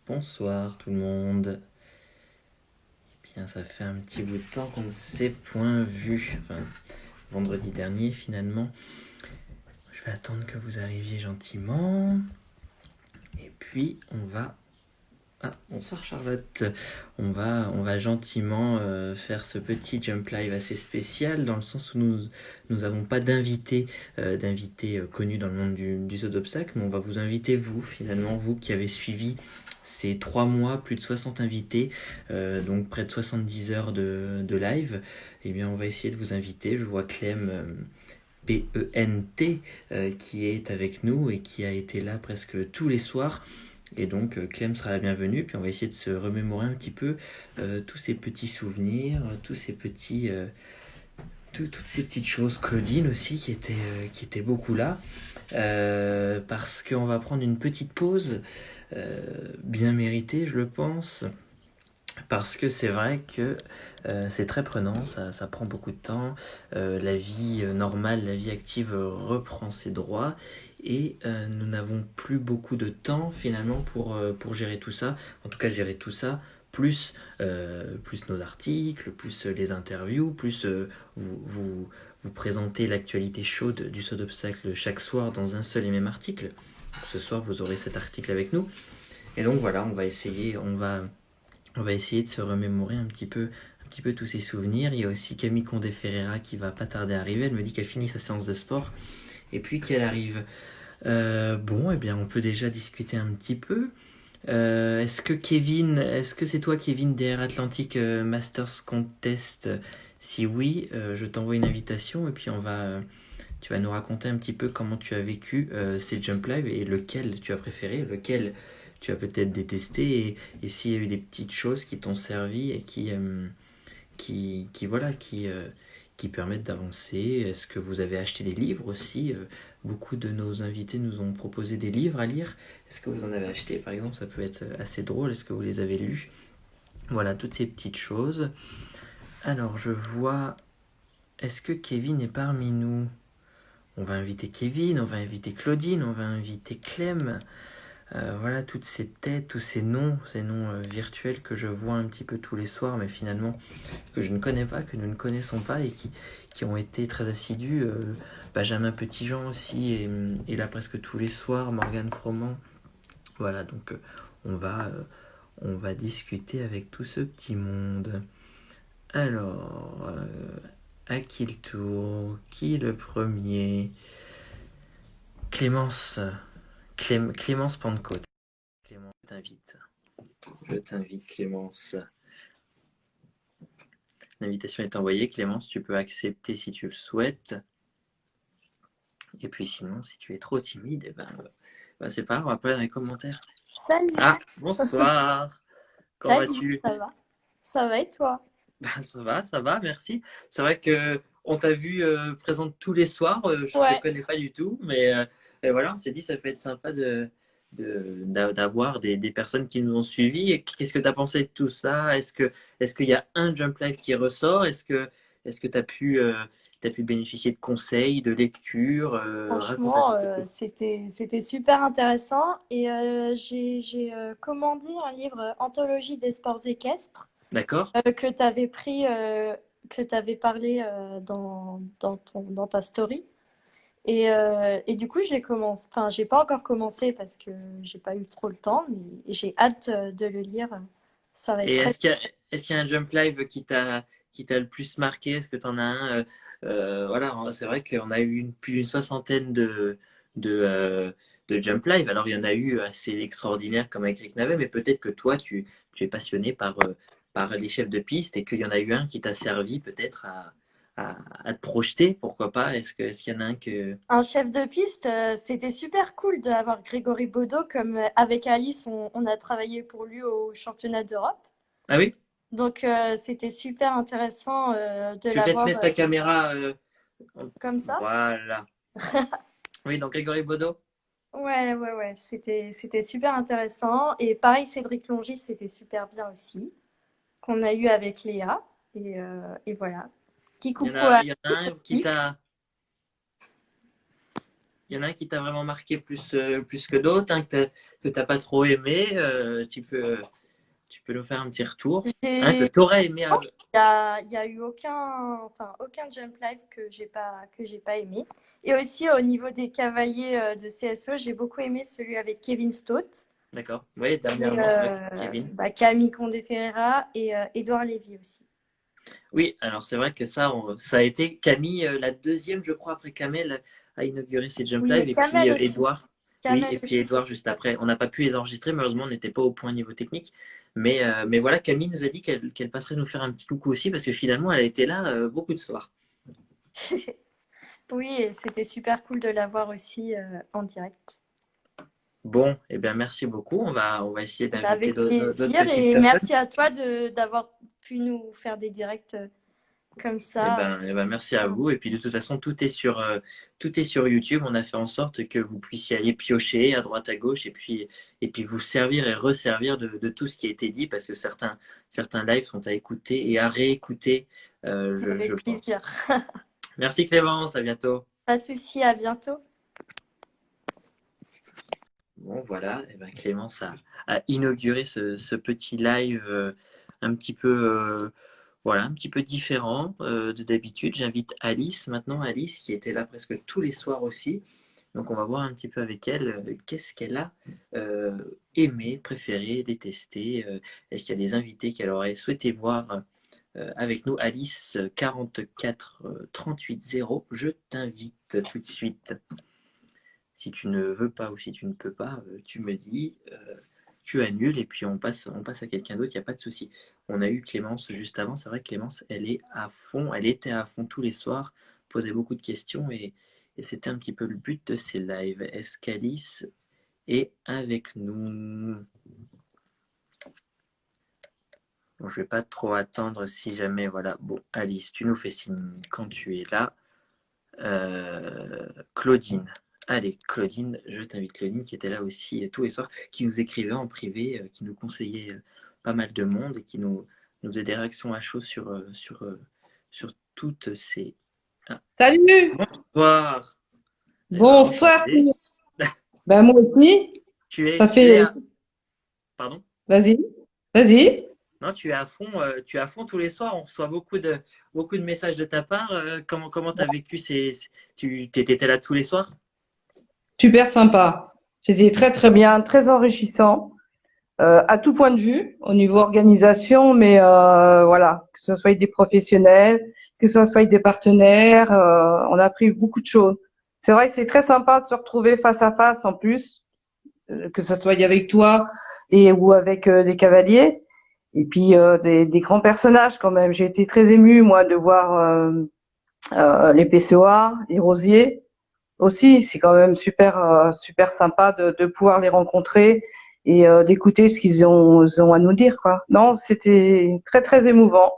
Bonsoir tout le monde. Bien, ça fait un petit bout de temps qu'on ne s'est point vu. Enfin, vendredi dernier finalement. Je vais attendre que vous arriviez gentiment. Et puis on va... Ah, bonsoir Charlotte. On va gentiment faire ce petit jump live assez spécial dans le sens où nous n'avons pas d'invités connus dans le monde du saut d'obstacle, mais on va vous inviter vous finalement, vous qui avez suivi ces 3 mois, plus de 60 invités, donc près de 70 heures de live. Eh bien on va essayer de vous inviter. Je vois Clem PENT qui est avec nous et qui a été là presque tous les soirs. Et donc Clem sera la bienvenue, puis on va essayer de se remémorer un petit peu tous ces petits souvenirs, toutes ces petites choses. Claudine aussi qui était beaucoup là, parce qu'on va prendre une petite pause, bien méritée je le pense, parce que c'est vrai que c'est très prenant, ça prend beaucoup de temps, la vie normale, la vie active reprend ses droits, et nous n'avons plus beaucoup de temps finalement pour gérer tout ça, en tout cas gérer tout ça, plus nos articles, plus les interviews, plus vous présenter l'actualité chaude du saut d'obstacle chaque soir dans un seul et même article. Ce soir vous aurez cet article avec nous, et donc voilà, on va essayer de se remémorer un petit peu tous ces souvenirs. Il y a aussi Camille Condé-Ferreira qui va pas tarder à arriver. Elle me dit qu'elle finit sa séance de sport et puis qu'elle arrive. Bon, eh bien, on peut déjà discuter un petit peu. Est-ce que c'est toi, Kevin, DR Atlantic Masters Contest? Si oui, je t'envoie une invitation et puis tu vas nous raconter un petit peu comment tu as vécu ces Jump Live et lequel tu as préféré, lequel tu as peut-être détesté et s'il y a eu des petites choses qui t'ont servi et qui permettent d'avancer. Est-ce que vous avez acheté des livres aussi? Beaucoup de nos invités nous ont proposé des livres à lire. Est-ce que vous en avez acheté par exemple? Ça peut être assez drôle. Est-ce que vous les avez lus? Voilà, toutes ces petites choses. Alors, je vois. Est-ce que Kevin est parmi nous? On va inviter Kevin, on va inviter Claudine, on va inviter Clem. Voilà, toutes ces têtes, tous ces noms virtuels que je vois un petit peu tous les soirs, mais finalement que je ne connais pas, que nous ne connaissons pas et qui ont été très assidus. Benjamin Petitjean aussi est là presque tous les soirs, Morgane Froment. Voilà, donc on va discuter avec tout ce petit monde. Alors, à qui le tour? Qui le premier? Clémence, Clémence Pentecôte. Clémence, je t'invite Clémence. L'invitation est envoyée. Clémence, tu peux accepter si tu le souhaites. Et puis sinon, si tu es trop timide, c'est pas grave, on va pas dans les commentaires. Salut, Ah, bonsoir. Comment salut, vas-tu? ça va? Ça va et toi? Ça va, merci. C'est vrai que on t'a vu présente tous les soirs. Je te Ouais, connais pas du tout, mais voilà, on s'est dit ça peut être sympa d'avoir des personnes qui nous ont suivis. Et qu'est-ce que tu as pensé de tout ça? Est-ce qu'il y a un Jump Live qui ressort? Est-ce que tu as pu bénéficier de conseils, de lectures? Raconte un franchement, petit peu tout. c'était super intéressant et j'ai commandé un livre Anthologie des sports équestres D'accord? que tu avais pris, que tu avais parlé dans ta story. Et du coup, je l'ai commencé. Enfin, j'ai pas encore commencé parce que j'ai pas eu trop le temps, mais j'ai hâte de le lire. Ça va être Et très. est-ce qu'il y a un jump live qui t'a le plus marqué? Est-ce que tu en as un voilà, c'est vrai qu'on a eu plus d'une soixantaine de, euh, de jump live. Alors, il y en a eu assez extraordinaires comme avec Rick Navet, mais peut-être que toi, tu es passionné par les chefs de piste et qu'il y en a eu un qui t'a servi peut-être à te projeter, pourquoi pas? Est-ce qu'il y en a un que... Un chef de piste, c'était super cool d'avoir Grégory Baudot comme avec Alice, on a travaillé pour lui au championnat d'Europe. Ah oui? Donc c'était super intéressant de Tu peux peut-être l'avoir mettre ta caméra... comme ça. voilà. Oui, donc Grégory Bodo. Ouais, ouais, ouais, c'était super intéressant. Et pareil, Cédric Longis, c'était super bien aussi, qu'on a eu avec Léa. Et voilà. Petit Il y en coucou a, à il y en a Alice un qui aussi. t'a... Il y en a un qui t'a vraiment marqué plus que d'autres, un que t'as pas trop aimé. Tu peux nous faire un petit retour. Un que J'ai t'aurais aimé. Il y a eu aucun Jump Life que j'ai pas aimé. Et aussi au niveau des cavaliers de CSO, j'ai beaucoup aimé celui avec Kevin Stott D'accord. Oui, et dernièrement, c'est vrai que Kevin. Camille Condé Ferreira et Édouard Lévy aussi. Oui, alors c'est vrai que ça a été Camille, la deuxième, je crois, après Kamel, a inauguré ses Jump Oui, Live, et et puis Kamel aussi. Edouard. Oui, Kamel et puis aussi, Edouard c'était juste top. après. On n'a pas pu les enregistrer, malheureusement, on n'était pas au point niveau technique. Mais voilà, Camille nous a dit qu'elle passerait nous faire un petit coucou aussi, parce que finalement, elle a été là beaucoup de soirs. Oui, et c'était super cool de l'avoir aussi en direct. Bon, eh bien, merci beaucoup. On va essayer Bah, d'inviter avec d'autres plaisir petites et personnes. merci à toi d'avoir pu nous faire des directs comme ça. Eh ben, merci à vous. Et puis de toute façon, tout est sur YouTube. On a fait en sorte que vous puissiez aller piocher à droite, à gauche, et puis vous servir et resservir de tout ce qui a été dit, parce que certains lives sont à écouter et à réécouter, je Avec pense. plaisir. Merci Clémence, à bientôt. Pas de souci, à bientôt. Bon, voilà, eh ben, a inauguré ce petit live un petit peu, voilà, un petit peu différent de d'habitude. J'invite Alice maintenant, Alice qui était là presque tous les soirs aussi. Donc on va voir un petit peu avec elle qu'est-ce qu'elle a euh, aimé, préféré, détesté. Est-ce qu'il y a des invités qu'elle aurait souhaité voir avec nous? Alice 44 38 0, je t'invite tout de suite. Si tu ne veux pas ou si tu ne peux pas, tu me dis, tu annules et puis on passe à quelqu'un d'autre, il n'y a pas de souci. On a eu Clémence juste avant, c'est vrai que Clémence, elle est à fond, elle était à fond tous les soirs, posait beaucoup de questions et c'était un petit peu le but de ces lives. Est-ce qu'Alice est avec nous? Bon, je ne vais pas trop attendre si jamais, voilà. Bon, Alice, tu nous fais signe quand tu es là. Claudine. Allez, Claudine, je t'invite. Claudine qui était là aussi tous les soirs, qui nous écrivait en privé, qui nous conseillait pas mal de monde et qui nous faisait des réactions à chaud sur toutes ces. Ah, Salut, bonsoir. Eh ben, bonsoir. enchanté. Ben moi aussi, ça Tu es fait. à. Pardon? Vas-y, vas-y. Non, tu es à fond tous les soirs. On reçoit beaucoup de messages de ta part. Comment t'as vécu tu étais là tous les soirs? Super sympa. C'était très très bien, très enrichissant à tout point de vue, au niveau organisation, mais voilà, que ce soit avec des professionnels, que ce soit avec des partenaires, on a appris beaucoup de choses. C'est vrai que c'est très sympa de se retrouver face à face en plus, que ce soit avec toi et ou avec des cavaliers. Et puis des grands personnages quand même. J'ai été très émue moi de voir les PCOA, les Rosiers aussi. C'est quand même super sympa de pouvoir les rencontrer et d'écouter ce qu'ils ont à nous dire quoi. Non, c'était très très émouvant.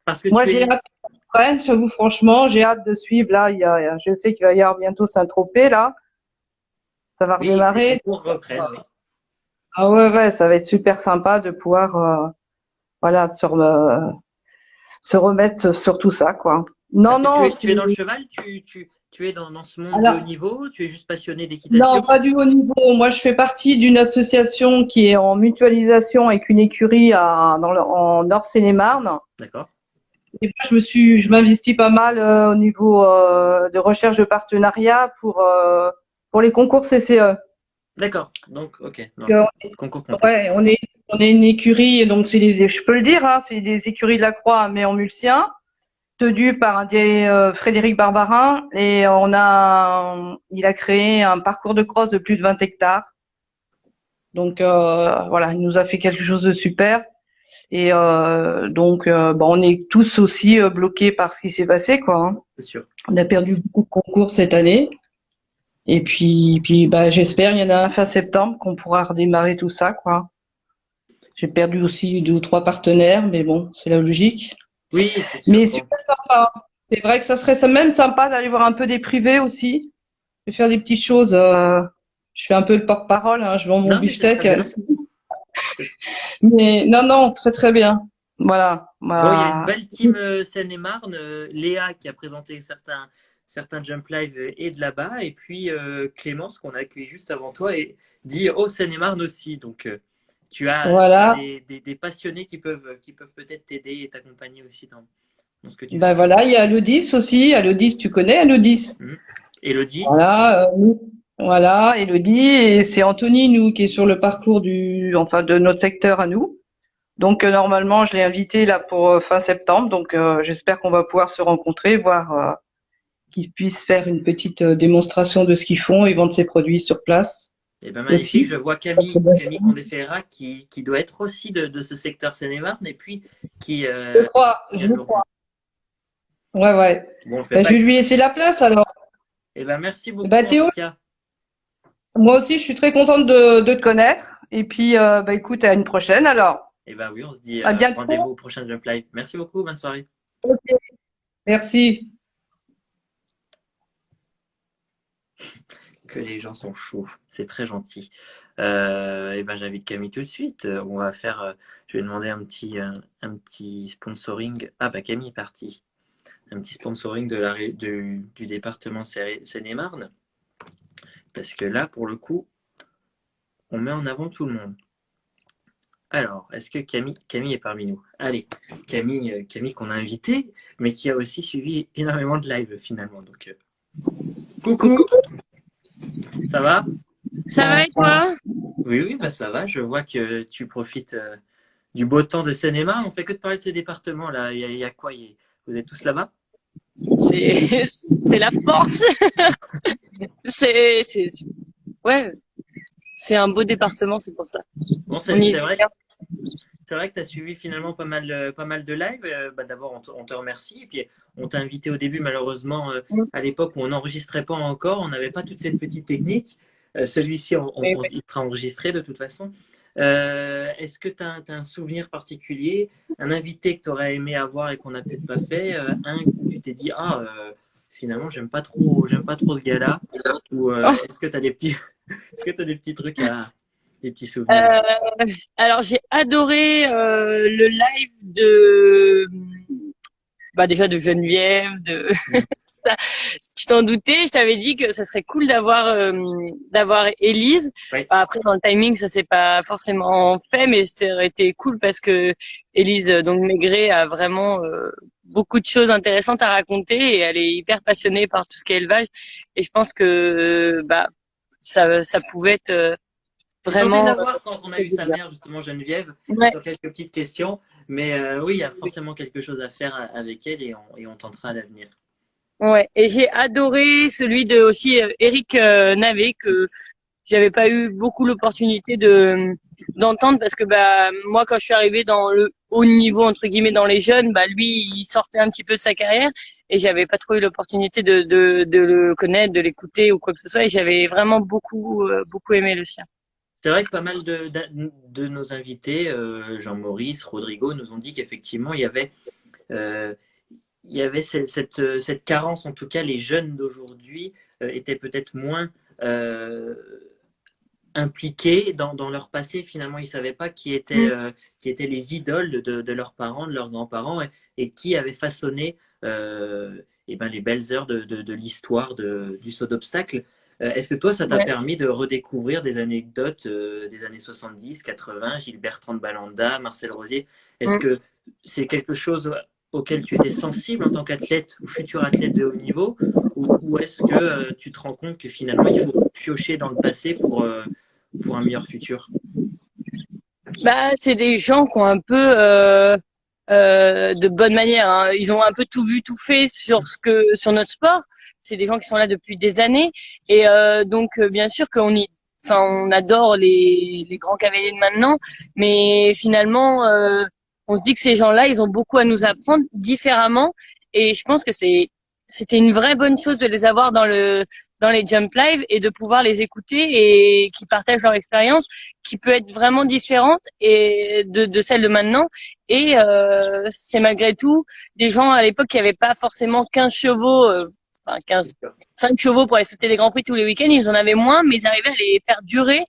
Parce que Moi tu j'ai es. hâte, ouais, j'avoue franchement, j'ai hâte de suivre là. Je sais qu'il va y avoir bientôt Saint-Tropez là, ça va Oui, que les redémarrer. concours reprennent, oui. Ah ouais ouais, ça va être super sympa de pouvoir voilà se remettre sur tout ça quoi. Non Parce que non, tu es c'est dans le cheval, tu es dans ce monde du haut alors niveau, tu es juste passionné non, d'équitation. pas du haut niveau. Moi, je fais partie d'une association qui est en mutualisation avec une écurie en Nord-Seine-et-Marne. D'accord. Et moi, je m'investis pas mal au niveau de recherche de partenariat pour les concours CCE. D'accord. Donc, ok. Donc, Non, concours complet. ouais, on est une écurie, donc je peux le dire, hein, c'est des écuries de la Croix, mais en mulsien, tenues par Frédéric Barbarin, et il a créé un parcours de cross de plus de 20 hectares. Donc voilà, il nous a fait quelque chose de super. Et donc bon, on est tous aussi bloqués par ce qui s'est passé, quoi. Hein. C'est sûr. On a perdu beaucoup de concours cette année. Et puis bah, j'espère, il y en a un fin septembre qu'on pourra redémarrer tout ça, quoi. J'ai perdu aussi deux ou trois partenaires, mais bon, c'est la logique. Oui, c'est sûr. Mais Bon. super sympa. C'est vrai que ça serait même sympa d'aller voir un peu des privés aussi, de faire des petites choses. Je fais un peu le porte-parole, hein, je vends mon Non, mais c'est très beefsteak. bien. Mais non, non, très très bien. Voilà. Bon, il y a une Bah, belle team Seine-et-Marne. Léa qui a présenté certains Jump Live est de là-bas. Et puis Clémence, qu'on a accueilli juste avant toi, et dit oh, Seine-et-Marne aussi. Donc tu as Voilà. des passionnés qui peuvent peut-être t'aider et t'accompagner aussi dans ce que tu Ben fais. voilà, il y a Alodis aussi. Alodis, tu connais Alodis? Mhm. Elodie? Voilà, voilà, Elodie, et c'est Anthony, nous, qui est sur le parcours enfin, de notre secteur à nous. Donc, normalement, je l'ai invité là pour fin septembre. Donc, j'espère qu'on va pouvoir se rencontrer, voir qu'ils puissent faire une petite démonstration de ce qu'ils font et vendre ses produits sur place Eh ben magnifique, aussi. je vois Ça serait bien. Camille Condefera qui doit être aussi de ce secteur Seine-et-Marne et puis qui, Je euh, crois, qui vient je de nous crois. rejoindre. Ouais, ouais. Bon, on ne fait Ben, pas je vais lui exprès. laisser la place alors. Eh ben merci beaucoup Ben, en tout Théo, cas. moi aussi, je suis très contente de te connaître. Et puis, ben, écoute, à une prochaine alors. Eh ben oui, on se dit À rendez-vous bientôt. au prochain Jump Live. Merci beaucoup, bonne soirée. Ok. Merci. Que les gens sont chauds, c'est très gentil. Eh ben j'invite Camille tout de suite. On va faire, je vais demander un petit sponsoring. Ah bah Camille est partie. Un petit sponsoring du département Seine-et-Marne. Parce que là, pour le coup, on met en avant tout le monde. Alors, est-ce que Camille est parmi nous? Allez, Camille qu'on a invité, mais qui a aussi suivi énormément de live finalement. Donc, coucou, Coucou. ça va? Ça va et toi? Oui, oui, bah ça va. Je vois que tu profites du beau temps de Seine-et-Marne. On fait que de parler de ce département là. Il y a quoi? Vous êtes tous là-bas? C'est la force. Ouais, c'est un beau département, c'est pour ça. Bon, On c'est y c'est est vrai, bien. c'est vrai que tu as suivi finalement pas mal de live. Bah, d'abord, on te remercie. Et puis, on t'a invité au début, malheureusement, à l'époque où on n'enregistrait pas encore. On n'avait pas toute cette petite technique. Celui-ci, Oui, oui. il sera enregistré de toute façon. Est-ce que tu as un souvenir particulier, un invité que tu aurais aimé avoir et qu'on n'a peut-être pas fait, un où tu t'es dit, ah, finalement, j'aime pas trop ce gars-là, ou est-ce que tu as des petits, est-ce que tu des petits trucs des petits souvenirs? Alors j'ai adoré le live de bah déjà de Geneviève, de Mm. ça, tu t'en doutais, je t'avais dit que ça serait cool d'avoir Élise. Ouais. Bah, après dans le timing ça s'est pas forcément fait, mais ça aurait été cool parce que Élise donc Maigret a vraiment beaucoup de choses intéressantes à raconter et elle est hyper passionnée par tout ce qui est élevage et je pense que bah ça pouvait être J'ai tenté de vraiment la voir quand on a eu sa mère, justement, Geneviève, ouais. sur quelques petites questions. Mais oui, il y a forcément quelque chose à faire avec elle et on tentera à l'avenir. Ouais, et j'ai adoré celui de aussi Eric Navet que j'avais pas eu beaucoup l'opportunité de d'entendre parce que bah moi quand je suis arrivée dans le haut niveau entre guillemets dans les jeunes, bah lui il sortait un petit peu de sa carrière et j'avais pas trop eu l'opportunité de le connaître, de l'écouter ou quoi que ce soit et j'avais vraiment beaucoup aimé le sien. C'est vrai que pas mal de nos invités, Jean-Maurice, Rodrigo, nous ont dit qu'effectivement, euh, il y avait cette carence. En tout cas, les jeunes d'aujourd'hui étaient peut-être moins impliqués dans leur passé. Finalement, ils ne savaient pas qui étaient les idoles de leurs parents, de leurs grands-parents, et qui avaient façonné eh ben, les belles heures de l'histoire du saut d'obstacle. Est-ce que toi, ça t'a Ouais. permis de redécouvrir des anecdotes des années 70, 80, Gilles Bertrand de Balanda, Marcel Rosier? Est-ce Mm. que c'est quelque chose auquel tu étais sensible en tant qu'athlète ou futur athlète de haut niveau, ou est-ce que tu te rends compte que finalement il faut piocher dans le passé pour un meilleur futur? Bah c'est des gens qui ont un peu de bonne manière. Hein. Ils ont un peu tout vu, tout fait sur notre sport. C'est des gens qui sont là depuis des années et donc bien sûr enfin on adore les grands cavaliers de maintenant, mais finalement on se dit que ces gens-là ils ont beaucoup à nous apprendre différemment et je pense que c'était une vraie bonne chose de les avoir dans les jump live et de pouvoir les écouter et qui partagent leur expérience qui peut être vraiment différente et de celle de maintenant et c'est malgré tout des gens à l'époque qui n'avaient pas forcément 15 chevaux, enfin 15, 5 chevaux pour aller sauter des grands prix tous les week-ends. Ils en avaient moins, mais ils arrivaient à les faire durer.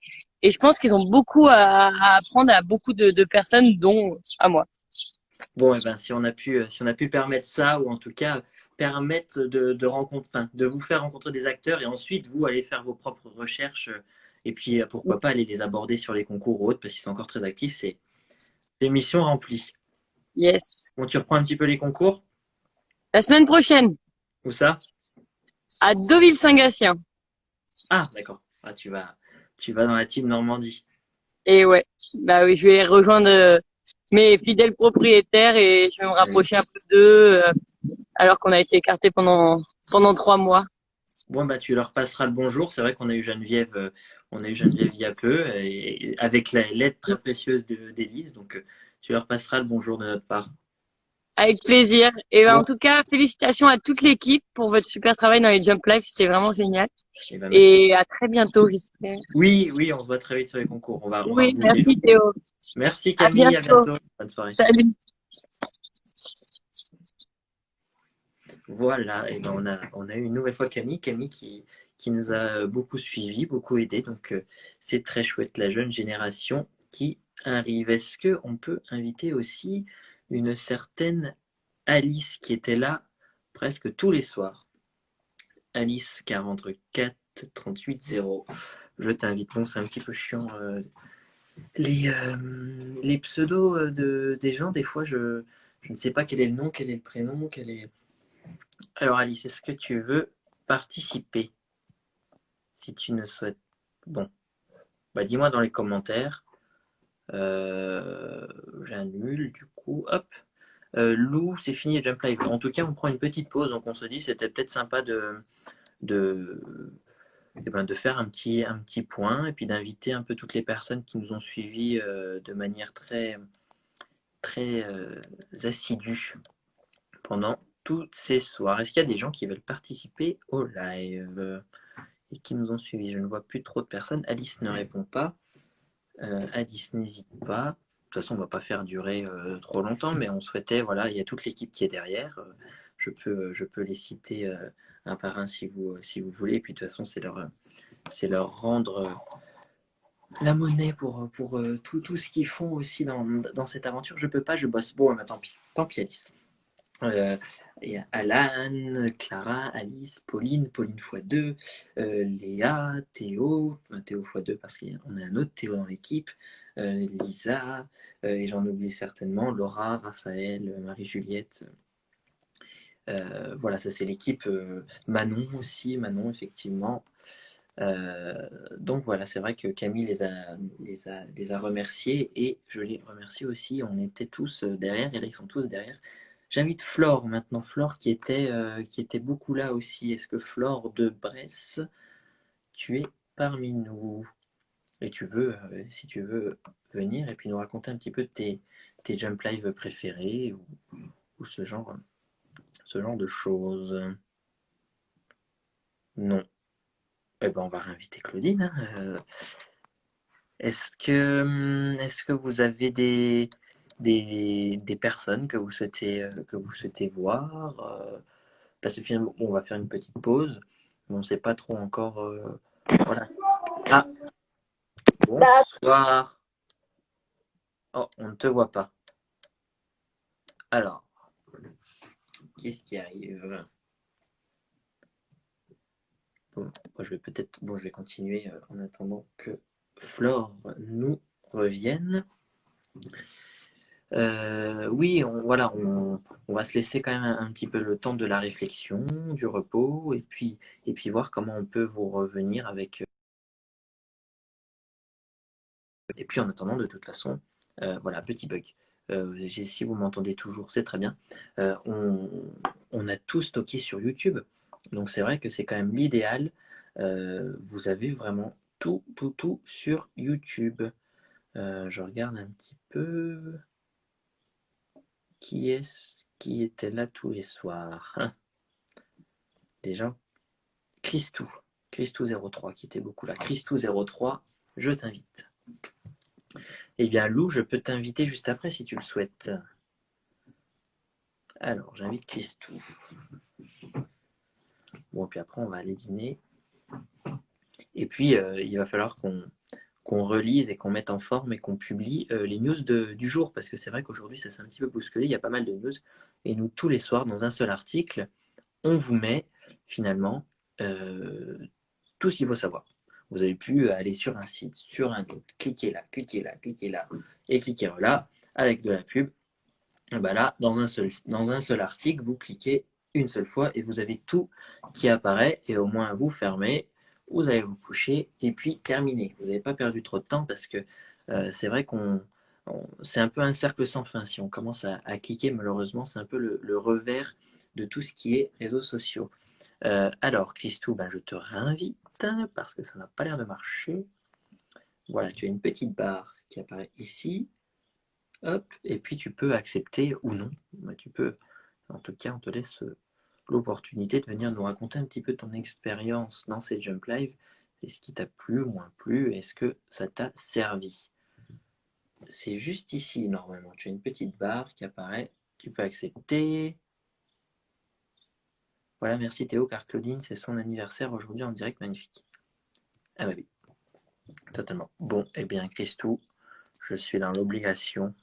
Et je pense qu'ils ont beaucoup à apprendre à beaucoup de personnes, dont à moi. Bon, eh ben, si on a pu permettre ça, ou en tout cas permettent de vous faire rencontrer des acteurs et ensuite vous allez faire vos propres recherches et puis pourquoi pas aller les aborder sur les concours ou autres parce qu'ils sont encore très actifs. C'est mission remplie. Yes. Bon, tu reprends un petit peu les concours? La semaine prochaine, Où ça? à Deauville-Saint-Gatien. Ah, d'accord. Ah, tu vas dans la team Normandie. Et ouais, bah oui, je vais rejoindre mes fidèles propriétaires et je vais me rapprocher un peu d'eux alors qu'on a été écartés pendant 3 mois. Bon, bah, tu leur passeras le bonjour. C'est vrai qu'on a eu Geneviève il y a peu, et avec l'aide très précieuse d'Élise. Donc, tu leur passeras le bonjour de notre part. Avec plaisir. Et ben, Bon, en tout cas, félicitations à toute l'équipe pour votre super travail dans les Jump Live. C'était vraiment génial. et ben, merci. Et à très bientôt, j'espère. Oui, oui, on se voit très vite sur les concours. On va Oui, rebondir. merci Théo. Merci À Camille, à bientôt. bientôt. Bonne soirée. Salut. Voilà, et ben on a eu une nouvelle fois Camille qui nous a beaucoup suivis, beaucoup aidé. Donc c'est très chouette, la jeune génération qui arrive. Est-ce qu'on peut inviter aussi une certaine Alice qui était là presque tous les soirs? Alice 44 38 0. Je t'invite. Bon, c'est un petit peu chiant. Les pseudos des gens, des fois, je ne sais pas quel est le nom, quel est le prénom, quel est. Alors Alice, est-ce que tu veux participer? Si tu ne souhaites. Bon, bah dis-moi dans les commentaires. J'annule du coup. Hop. Lou, c'est fini les Jump Live. En tout cas, on prend une petite pause, donc on se dit c'était peut-être sympa de, de faire un petit point et puis d'inviter un peu toutes les personnes qui nous ont suivis de manière très, très assidue pendant toutes ces soirs. Est-ce qu'il y a des gens qui veulent participer au live et qui nous ont suivis? Je ne vois plus trop de personnes. Alice ne répond pas. Alice n'hésite pas. De toute façon, on ne va pas faire durer trop longtemps, mais on souhaitait, voilà, il y a toute l'équipe qui est derrière. Je peux les citer un par un si vous voulez. Et puis de toute façon, c'est leur rendre la monnaie pour tout ce qu'ils font aussi dans cette aventure. Je peux pas, je bosse. Bon, bah, tant pis Alice. Il y a Alan, Clara, Alice, Pauline x2, Léa, Théo, Théo x2 parce qu'on a un autre Théo dans l'équipe, Lisa, et j'en oublie certainement, Laura, Raphaël, Marie-Juliette. Voilà, ça c'est l'équipe. Manon aussi, Manon effectivement. Donc voilà, c'est vrai que Camille les a remerciés et je les remercie aussi. On était tous derrière et là ils sont tous derrière. J'invite Flore maintenant, Flore qui était beaucoup là aussi. Est-ce que Flore de Bresse, tu es parmi nous? Et si tu veux venir et puis nous raconter un petit peu tes Jump Live préférés ou ce genre de choses. Non. Eh ben on va réinviter Claudine, hein. Est-ce que vous avez des personnes que vous souhaitez voir? Parce que finalement, on va faire une petite pause, mais on ne sait pas trop encore. Voilà. Ah, bonsoir. Oh, on ne te voit pas. Alors, qu'est-ce qui arrive? Bon, moi, je vais continuer en attendant que Flore nous revienne. Oui, on va se laisser quand même un petit peu le temps de la réflexion, du repos, et puis voir comment on peut vous revenir avec. Et puis en attendant, de toute façon, voilà, petit bug. Si vous m'entendez toujours, c'est très bien. On a tout stocké sur YouTube, donc c'est vrai que c'est quand même l'idéal. Vous avez vraiment tout sur YouTube. Je regarde un petit peu. Qui est-ce qui était là tous les soirs? Déjà, Christou03 qui était beaucoup là. Christou03, je t'invite. Eh bien, Lou, je peux t'inviter juste après si tu le souhaites. Alors, j'invite Christou. Bon, puis après, on va aller dîner. Et puis, il va falloir qu'on relise et qu'on mette en forme et qu'on publie les news du jour. Parce que c'est vrai qu'aujourd'hui, ça s'est un petit peu bousculé. Il y a pas mal de news. Et nous, tous les soirs, dans un seul article, on vous met finalement tout ce qu'il faut savoir. Vous avez pu aller sur un site, sur un autre, cliquer là, et cliquer là, avec de la pub. Et ben là, dans un seul article, vous cliquez une seule fois et vous avez tout qui apparaît. Et au moins, vous fermez, vous allez vous coucher et puis terminé. Vous n'avez pas perdu trop de temps parce que c'est vrai c'est un peu un cercle sans fin. Si on commence à cliquer, malheureusement, c'est un peu le revers de tout ce qui est réseaux sociaux. Alors, Christou, ben, je te réinvite parce que ça n'a pas l'air de marcher. Voilà, tu as une petite barre qui apparaît ici. Hop, et puis tu peux accepter ou non. Ben, tu peux, en tout cas, on te laisse l'opportunité de venir nous raconter un petit peu ton expérience dans ces Jump Live. Est-ce qui t'a plu ou moins plu? Est-ce que ça t'a servi? C'est juste ici, normalement. Tu as une petite barre qui apparaît. Tu peux accepter. Voilà, merci Théo, car Claudine, c'est son anniversaire aujourd'hui en direct, magnifique. Ah bah oui, totalement. Bon, eh bien, Christou, je suis dans l'obligation.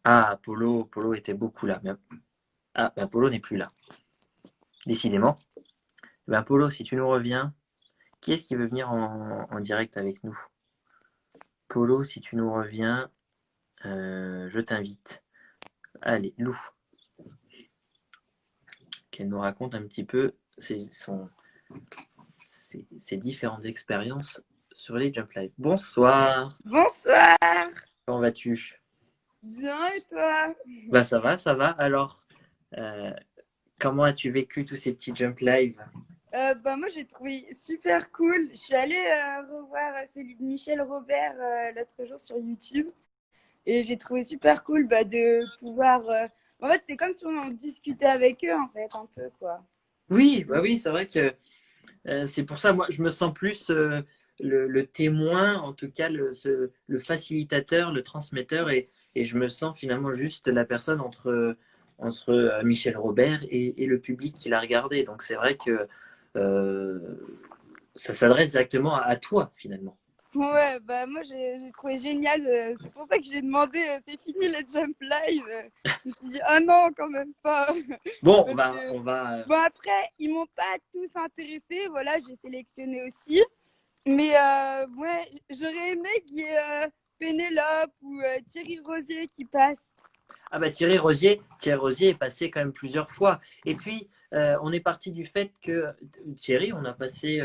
Ah, Polo était beaucoup là. Ah, ben Polo n'est plus là. Décidément. Ben Polo, si tu nous reviens, qui est-ce qui veut venir en direct avec nous? Polo, si tu nous reviens, je t'invite. Allez, Lou, qu'elle nous raconte un petit peu ses différentes expériences sur les Jump Live. Bonsoir. Bonsoir. Comment vas-tu? Bien et toi? Bah ça va. Alors, comment as-tu vécu tous ces petits Jump Live? Moi j'ai trouvé super cool. Je suis allée revoir celui de Michel Robert l'autre jour sur YouTube et j'ai trouvé super cool de pouvoir. En fait, c'est comme si on discutait avec eux en fait un peu quoi. Oui, bah oui, c'est vrai que c'est pour ça, moi, je me sens plus le témoin, en tout cas le facilitateur, le transmetteur, et je me sens finalement juste la personne entre Michel Robert et le public qui l'a regardé. Donc c'est vrai que euh, ça s'adresse directement à toi finalement. Ouais, moi j'ai trouvé génial. C'est pour ça que j'ai demandé c'est fini le jump live. Je me suis dit ah non quand même pas. Bon, Parce que- on va. Bon après ils m'ont pas tous intéressé. Voilà, j'ai sélectionné aussi. Mais ouais, j'aurais aimé qu'il y ait Pénélope ou Thierry Rosier qui passe. Ah bah Thierry Rosier est passé quand même plusieurs fois. Et puis, on est parti du fait que Thierry, on a passé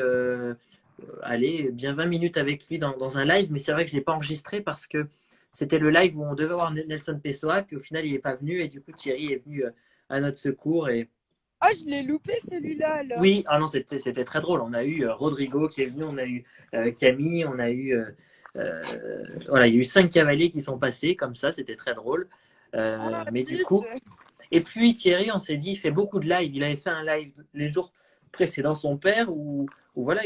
allez, bien 20 minutes avec lui dans un live, mais c'est vrai que je ne l'ai pas enregistré parce que c'était le live où on devait avoir Nelson Pessoa, puis au final, il n'est pas venu, et du coup, Thierry est venu à notre secours. Et... Ah, je l'ai loupé celui-là alors. Oui, ah non, c'était très drôle. On a eu Rodrigo qui est venu, on a eu Camille, on a eu... voilà, il y a eu 5 cavaliers qui sont passés comme ça, c'était très drôle. Mais du Zut. coup, et puis Thierry, on s'est dit, il fait beaucoup de live. Il avait fait un live les jours précédents son père où voilà,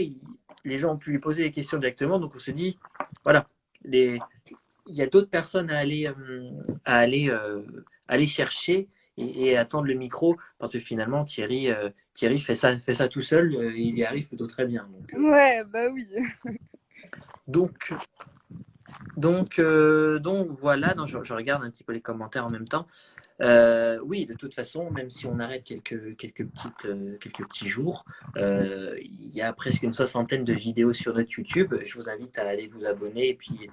les gens ont pu lui poser des questions directement. Donc on s'est dit, voilà, il y a d'autres personnes à aller chercher et attendre le micro parce que finalement Thierry fait ça tout seul et il y arrive plutôt très bien. Ouais, bah oui. Donc voilà, non, je regarde un petit peu les commentaires en même temps. Oui, de toute façon, même si on arrête quelques petits jours, il y a presque une soixantaine de vidéos sur notre YouTube. Je vous invite à aller vous abonner et puis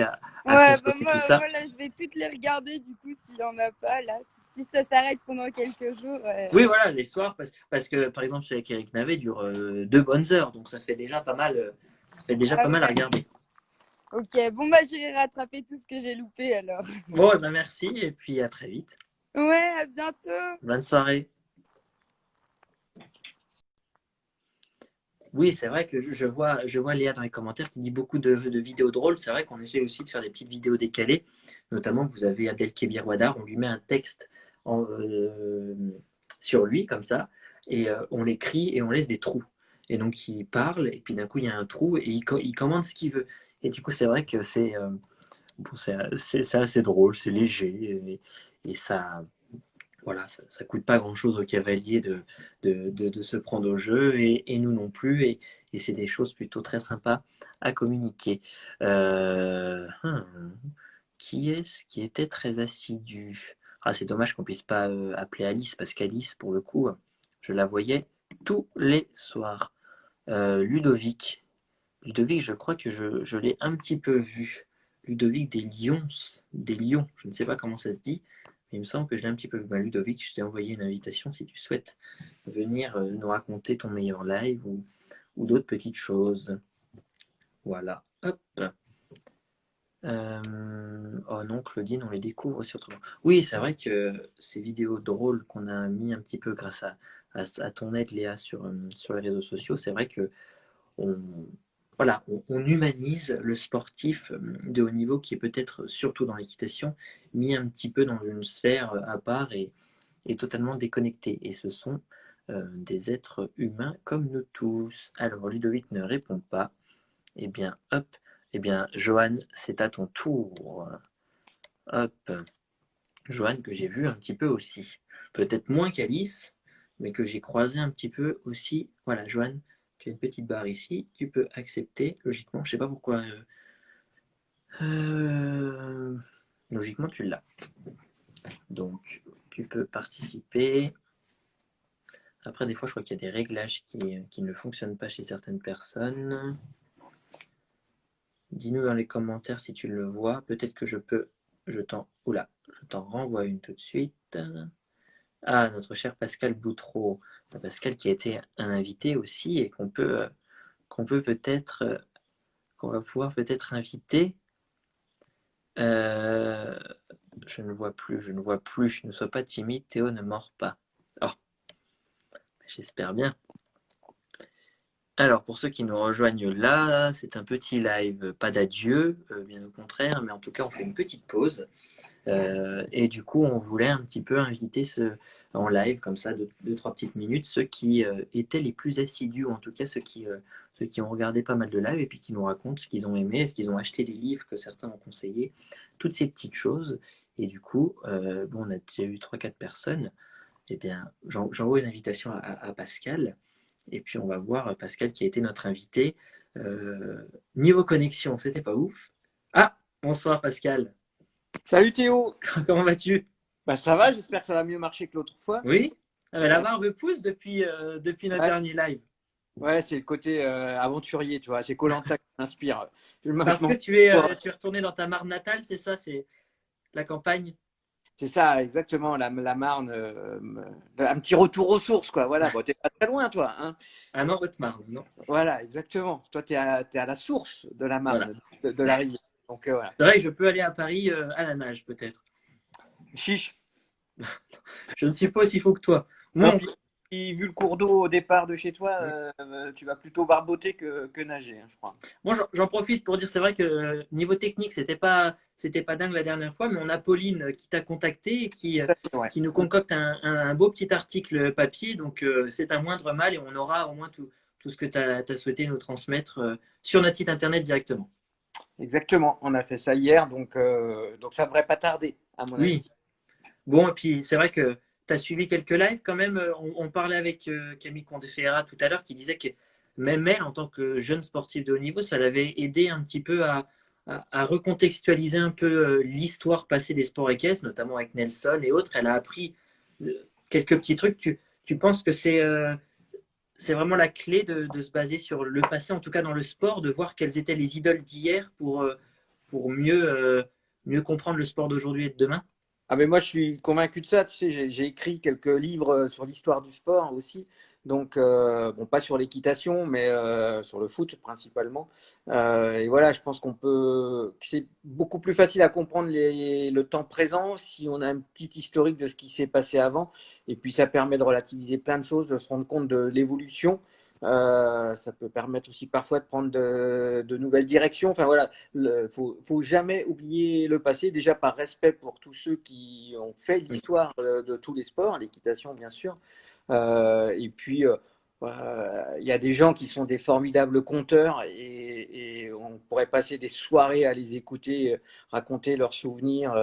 à Ouais, consulter moi, tout ça. moi là, je vais toutes les regarder du coup s'il y en a pas là. Si ça s'arrête pendant quelques jours. Oui, voilà, les soirs, parce que par exemple, celui avec Eric Navet dure 2 bonnes heures, donc ça fait déjà pas mal, Ah à ouais. regarder. Ok, bon j'irai rattraper tout ce que j'ai loupé alors. Bon, ben merci et puis à très vite. Ouais, à bientôt. Bonne soirée. Oui, c'est vrai que je vois Léa dans les commentaires qui dit beaucoup de vidéos drôles. C'est vrai qu'on essaie aussi de faire des petites vidéos décalées. Notamment, vous avez Abdel Kébir Wadar, on lui met un texte sur lui, comme ça, et on l'écrit et on laisse des trous. Et donc, il parle, et puis d'un coup, il y a un trou, et il commande ce qu'il veut. Et du coup, c'est vrai que c'est assez drôle, c'est léger, et ça, voilà, ça coûte pas grand-chose aux cavaliers de se prendre au jeu et nous non plus. Et c'est des choses plutôt très sympas à communiquer. Qui est-ce qui était très assidu? Ah, c'est dommage qu'on puisse pas appeler Alice parce qu'Alice, pour le coup, Je la voyais tous les soirs. Ludovic. Ludovic, je crois que je l'ai un petit peu vu. Ludovic des Lions. Des Lions. Je ne sais pas comment ça se dit. Mais il me semble que je l'ai un petit peu vu. Bah, Ludovic, je t'ai envoyé une invitation si tu souhaites venir nous raconter ton meilleur live ou d'autres petites choses. Voilà. Hop. Oh non, Claudine, on les découvre aussi autrement. Oui, c'est vrai que ces vidéos drôles qu'on a mis un petit peu grâce à ton aide, Léa, sur les réseaux sociaux, c'est vrai que on, voilà, on humanise le sportif de haut niveau qui est peut-être, surtout dans l'équitation, mis un petit peu dans une sphère à part et totalement déconnecté. Et ce sont des êtres humains comme nous tous. Alors, Ludovic ne répond pas. Eh bien, hop. Eh bien, Johan, c'est à ton tour. Hop. Johan, que j'ai vu un petit peu aussi. Peut-être moins qu'Alice, mais que j'ai croisé un petit peu aussi. Voilà, Johan, tu as une petite barre ici. Tu peux accepter, logiquement. Je ne sais pas pourquoi. Logiquement, tu l'as. Donc, tu peux participer. Après, des fois, je crois qu'il y a des réglages qui ne fonctionnent pas chez certaines personnes. Dis-nous dans les commentaires si tu le vois. Peut-être que je peux. Je t'en renvoie une tout de suite. Ah, notre cher Pascal Boutreau. Pascal qui a été un invité aussi et qu'on peut peut-être. Qu'on va pouvoir peut-être inviter. Je ne vois plus, je ne vois plus. Ne sois pas timide, Théo ne mord pas. Oh, j'espère bien. Alors, pour ceux qui nous rejoignent là, c'est un petit live, pas d'adieu, bien au contraire, mais en tout cas, on fait une petite pause. Et du coup, on voulait un petit peu inviter en live, comme ça, deux, trois petites minutes, ceux qui étaient les plus assidus, ou en tout cas ceux qui ont regardé pas mal de live et puis qui nous racontent ce qu'ils ont aimé, est-ce qu'ils ont acheté les livres que certains ont conseillés, toutes ces petites choses. Et du coup, bon, on a déjà eu 3-4 personnes. Eh bien, j'envoie une invitation à Pascal. Et puis on va voir Pascal qui a été notre invité. Niveau connexion, c'était pas ouf. Ah, bonsoir Pascal. Salut Théo. Comment vas-tu? Bah ça va, j'espère que ça va mieux marcher que l'autre fois. Oui. La barbe pousse depuis notre dernier live. Ouais, c'est le côté aventurier, tu vois. C'est koh qui m'inspire. Parce que tu es retourné dans ta Marne natale, c'est ça? C'est la campagne? C'est ça, exactement. La Marne, un petit retour aux sources, quoi. Voilà, bon, t'es pas très loin, toi. Hein. Ah non, Haute-Marne, non. Voilà, exactement. Toi, t'es à la source de la Marne, voilà. de la rivière. Donc, voilà. C'est vrai que je peux aller à Paris à la nage, peut-être. Chiche. Je ne suis pas aussi faux que toi. Moi, puis, vu le cours d'eau au départ de chez toi, tu vas plutôt barboter que nager, hein, je crois. Moi, j'en profite pour dire, c'est vrai que niveau technique, c'était pas dingue la dernière fois, mais on a Pauline qui t'a contacté et qui nous concocte un beau petit article papier. Donc, c'est un moindre mal et on aura au moins tout ce que tu as souhaité nous transmettre sur notre site internet directement. Exactement, on a fait ça hier, donc ça devrait pas tarder, à mon avis. Oui. Bon, et puis c'est vrai que tu as suivi quelques lives quand même. On parlait avec Camille Condé-Ferreira tout à l'heure qui disait que même elle, en tant que jeune sportive de haut niveau, ça l'avait aidé un petit peu à recontextualiser un peu l'histoire passée des sports équestres, notamment avec Nelson et autres. Elle a appris quelques petits trucs. Tu penses que c'est vraiment la clé de se baser sur le passé, en tout cas dans le sport, de voir quelles étaient les idoles d'hier pour mieux comprendre le sport d'aujourd'hui et de demain? Ah mais moi je suis convaincu de ça, tu sais, j'ai écrit quelques livres sur l'histoire du sport aussi, donc bon pas sur l'équitation mais sur le foot principalement. Et voilà, je pense c'est beaucoup plus facile à comprendre le temps présent si on a un petit historique de ce qui s'est passé avant, et puis ça permet de relativiser plein de choses, de se rendre compte de l'évolution. Ça peut permettre aussi parfois de prendre de nouvelles directions. Enfin voilà, faut jamais oublier le passé, déjà par respect pour tous ceux qui ont fait l'histoire de tous les sports, l'équitation bien sûr. Et puis il y a des gens qui sont des formidables conteurs et on pourrait passer des soirées à les écouter raconter leurs souvenirs.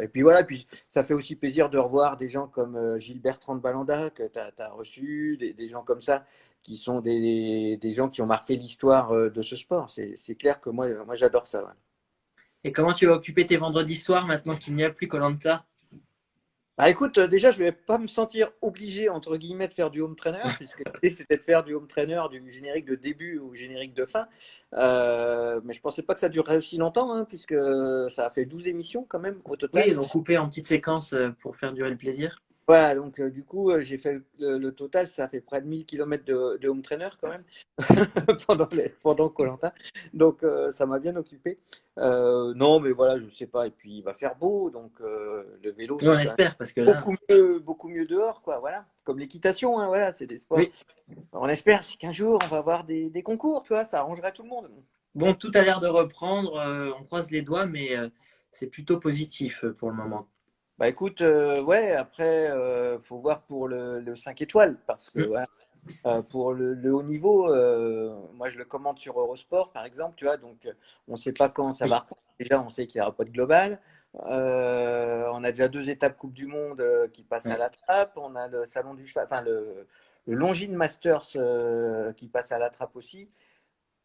Et puis voilà, puis ça fait aussi plaisir de revoir des gens comme Gilbert Trande-Balanda que tu as reçu, des gens comme ça qui sont des gens qui ont marqué l'histoire de ce sport. C'est clair que moi j'adore ça. Ouais. Et comment tu vas occuper tes vendredis soirs maintenant qu'il n'y a plus koh-Lanta? Bah écoute, déjà, je vais pas me sentir obligé, entre guillemets, de faire du home trainer, puisque l'idée, c'était de faire du home trainer du générique de début au générique de fin. Mais je pensais pas que ça durerait aussi longtemps, hein, puisque ça a fait 12 émissions quand même au Oui, total. ils ont coupé en petites séquences pour faire durer le plaisir. Voilà, donc du coup, j'ai fait le total, ça fait près de 1000 km de home trainer quand même pendant koh. Donc ça m'a bien occupé. Non, mais voilà, je sais pas. Et puis il va faire beau, donc le vélo, Oui, on c'est quand même espère, parce que là, beaucoup mieux dehors, quoi. Voilà, comme l'équitation, hein, voilà, c'est des sports. oui. On espère qu'un jour on va avoir des concours, tu vois, ça arrangerait tout le monde. Bon, tout a l'air de reprendre, on croise les doigts, mais c'est plutôt positif pour le moment. Bah écoute, ouais, après, faut voir pour le 5 étoiles, parce que Mm. voilà. Pour le haut niveau, moi je le commande sur Eurosport par exemple, tu vois, donc on ne sait pas quand ça va Oui, reprendre. Déjà, on sait qu'il n'y aura pas de global. On a déjà 2 étapes Coupe du Monde qui passent à ouais. la trappe. On a le salon du cheval, enfin le Longines Masters qui passe à la trappe aussi,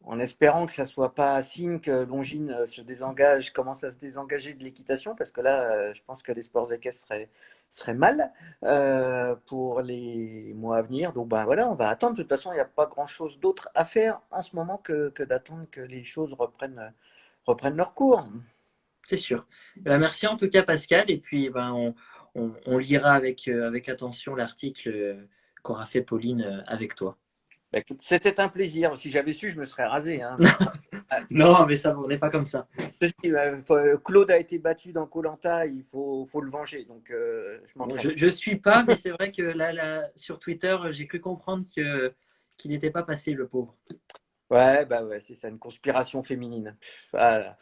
en espérant que ça soit pas signe que Longines commence à se désengager de l'équitation, parce que là, je pense que les sports équestres seraient mal pour les mois à venir. Donc ben voilà, on va attendre. De toute façon, il n'y a pas grand-chose d'autre à faire en ce moment que d'attendre que les choses reprennent leur cours. C'est sûr. Merci en tout cas, Pascal. Et puis, ben, on lira avec attention l'article qu'aura fait Pauline avec toi. Bah, écoute, c'était un plaisir. Si j'avais su, je me serais rasé, hein, mais Non, mais ça, on n'est pas comme ça. Claude a été battu dans koh, il faut le venger. Donc je Bon, m'entraîne. je ne suis pas, mais c'est vrai que là, sur Twitter, j'ai cru comprendre qu'il n'était pas passé, le pauvre. Ouais, bah ouais, c'est ça, une conspiration féminine. Voilà.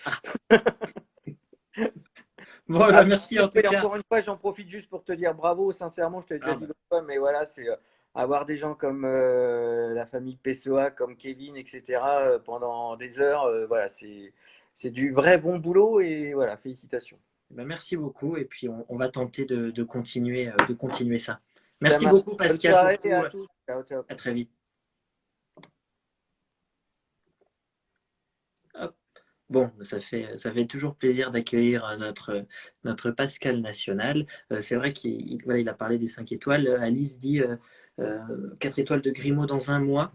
Bon, Ah, ben, merci en tout et cas. encore une fois, j'en profite juste pour te dire bravo, sincèrement, je t'ai déjà Ah, dit ben, l'autre fois, mais voilà, c'est avoir des gens comme la famille Pessoa, comme Kevin, etc., pendant des heures, voilà, c'est du vrai bon boulot et voilà, félicitations. ben, merci beaucoup. Et puis, on va tenter de continuer ça. Ça Merci marche. beaucoup, Bonne Pascal, pour soirée tout. à tous. Ciao, ciao. À très vite. Hop. Bon, ça fait toujours plaisir d'accueillir notre Pascal National. C'est vrai voilà, il a parlé des 5 étoiles. Alice dit 4 étoiles de Grimaud dans un mois.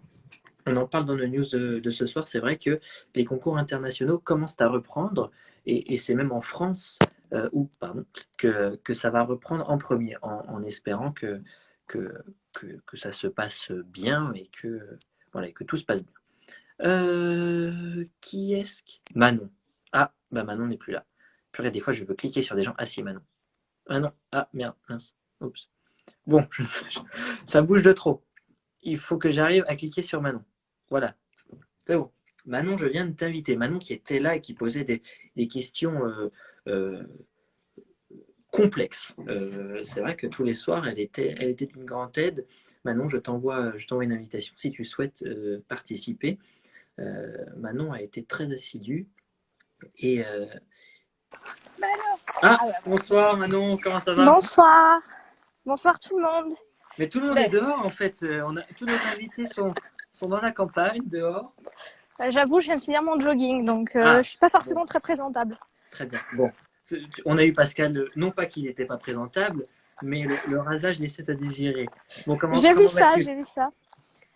On en parle dans le news de ce soir. C'est vrai que les concours internationaux commencent à reprendre et c'est même en France pardon, que ça va reprendre en premier, en espérant que, que ça se passe bien et voilà, et que tout se passe bien. Qui est-ce qui... Manon. Ah, bah Manon n'est plus là. Purée, des fois, je veux cliquer sur des gens. Ah si, Manon. Ah non. Ah, merde, mince. Oups. Bon, ça bouge de trop. Il faut que j'arrive à cliquer sur Manon. Voilà. C'est bon. Manon, je viens de t'inviter. Manon qui était là et qui posait des questions euh, complexes. C'est vrai que tous les soirs, elle était d'une grande aide. Manon, je t'envoie une invitation si tu souhaites participer. Manon a été très assidue. Et ah, bonsoir Manon, comment ça va? Bonsoir. Bonsoir tout le monde. Mais tout le monde est dehors en fait. Tous nos invités sont dans la campagne, dehors. J'avoue, je viens de finir mon jogging, donc Ah, je suis pas bon, forcément très présentable. très bien. Bon, on a eu Pascal, non pas qu'il n'était pas présentable, mais le rasage laissait à désirer. Bon, comment J'ai vu ça, vas-tu? j'ai vu ça.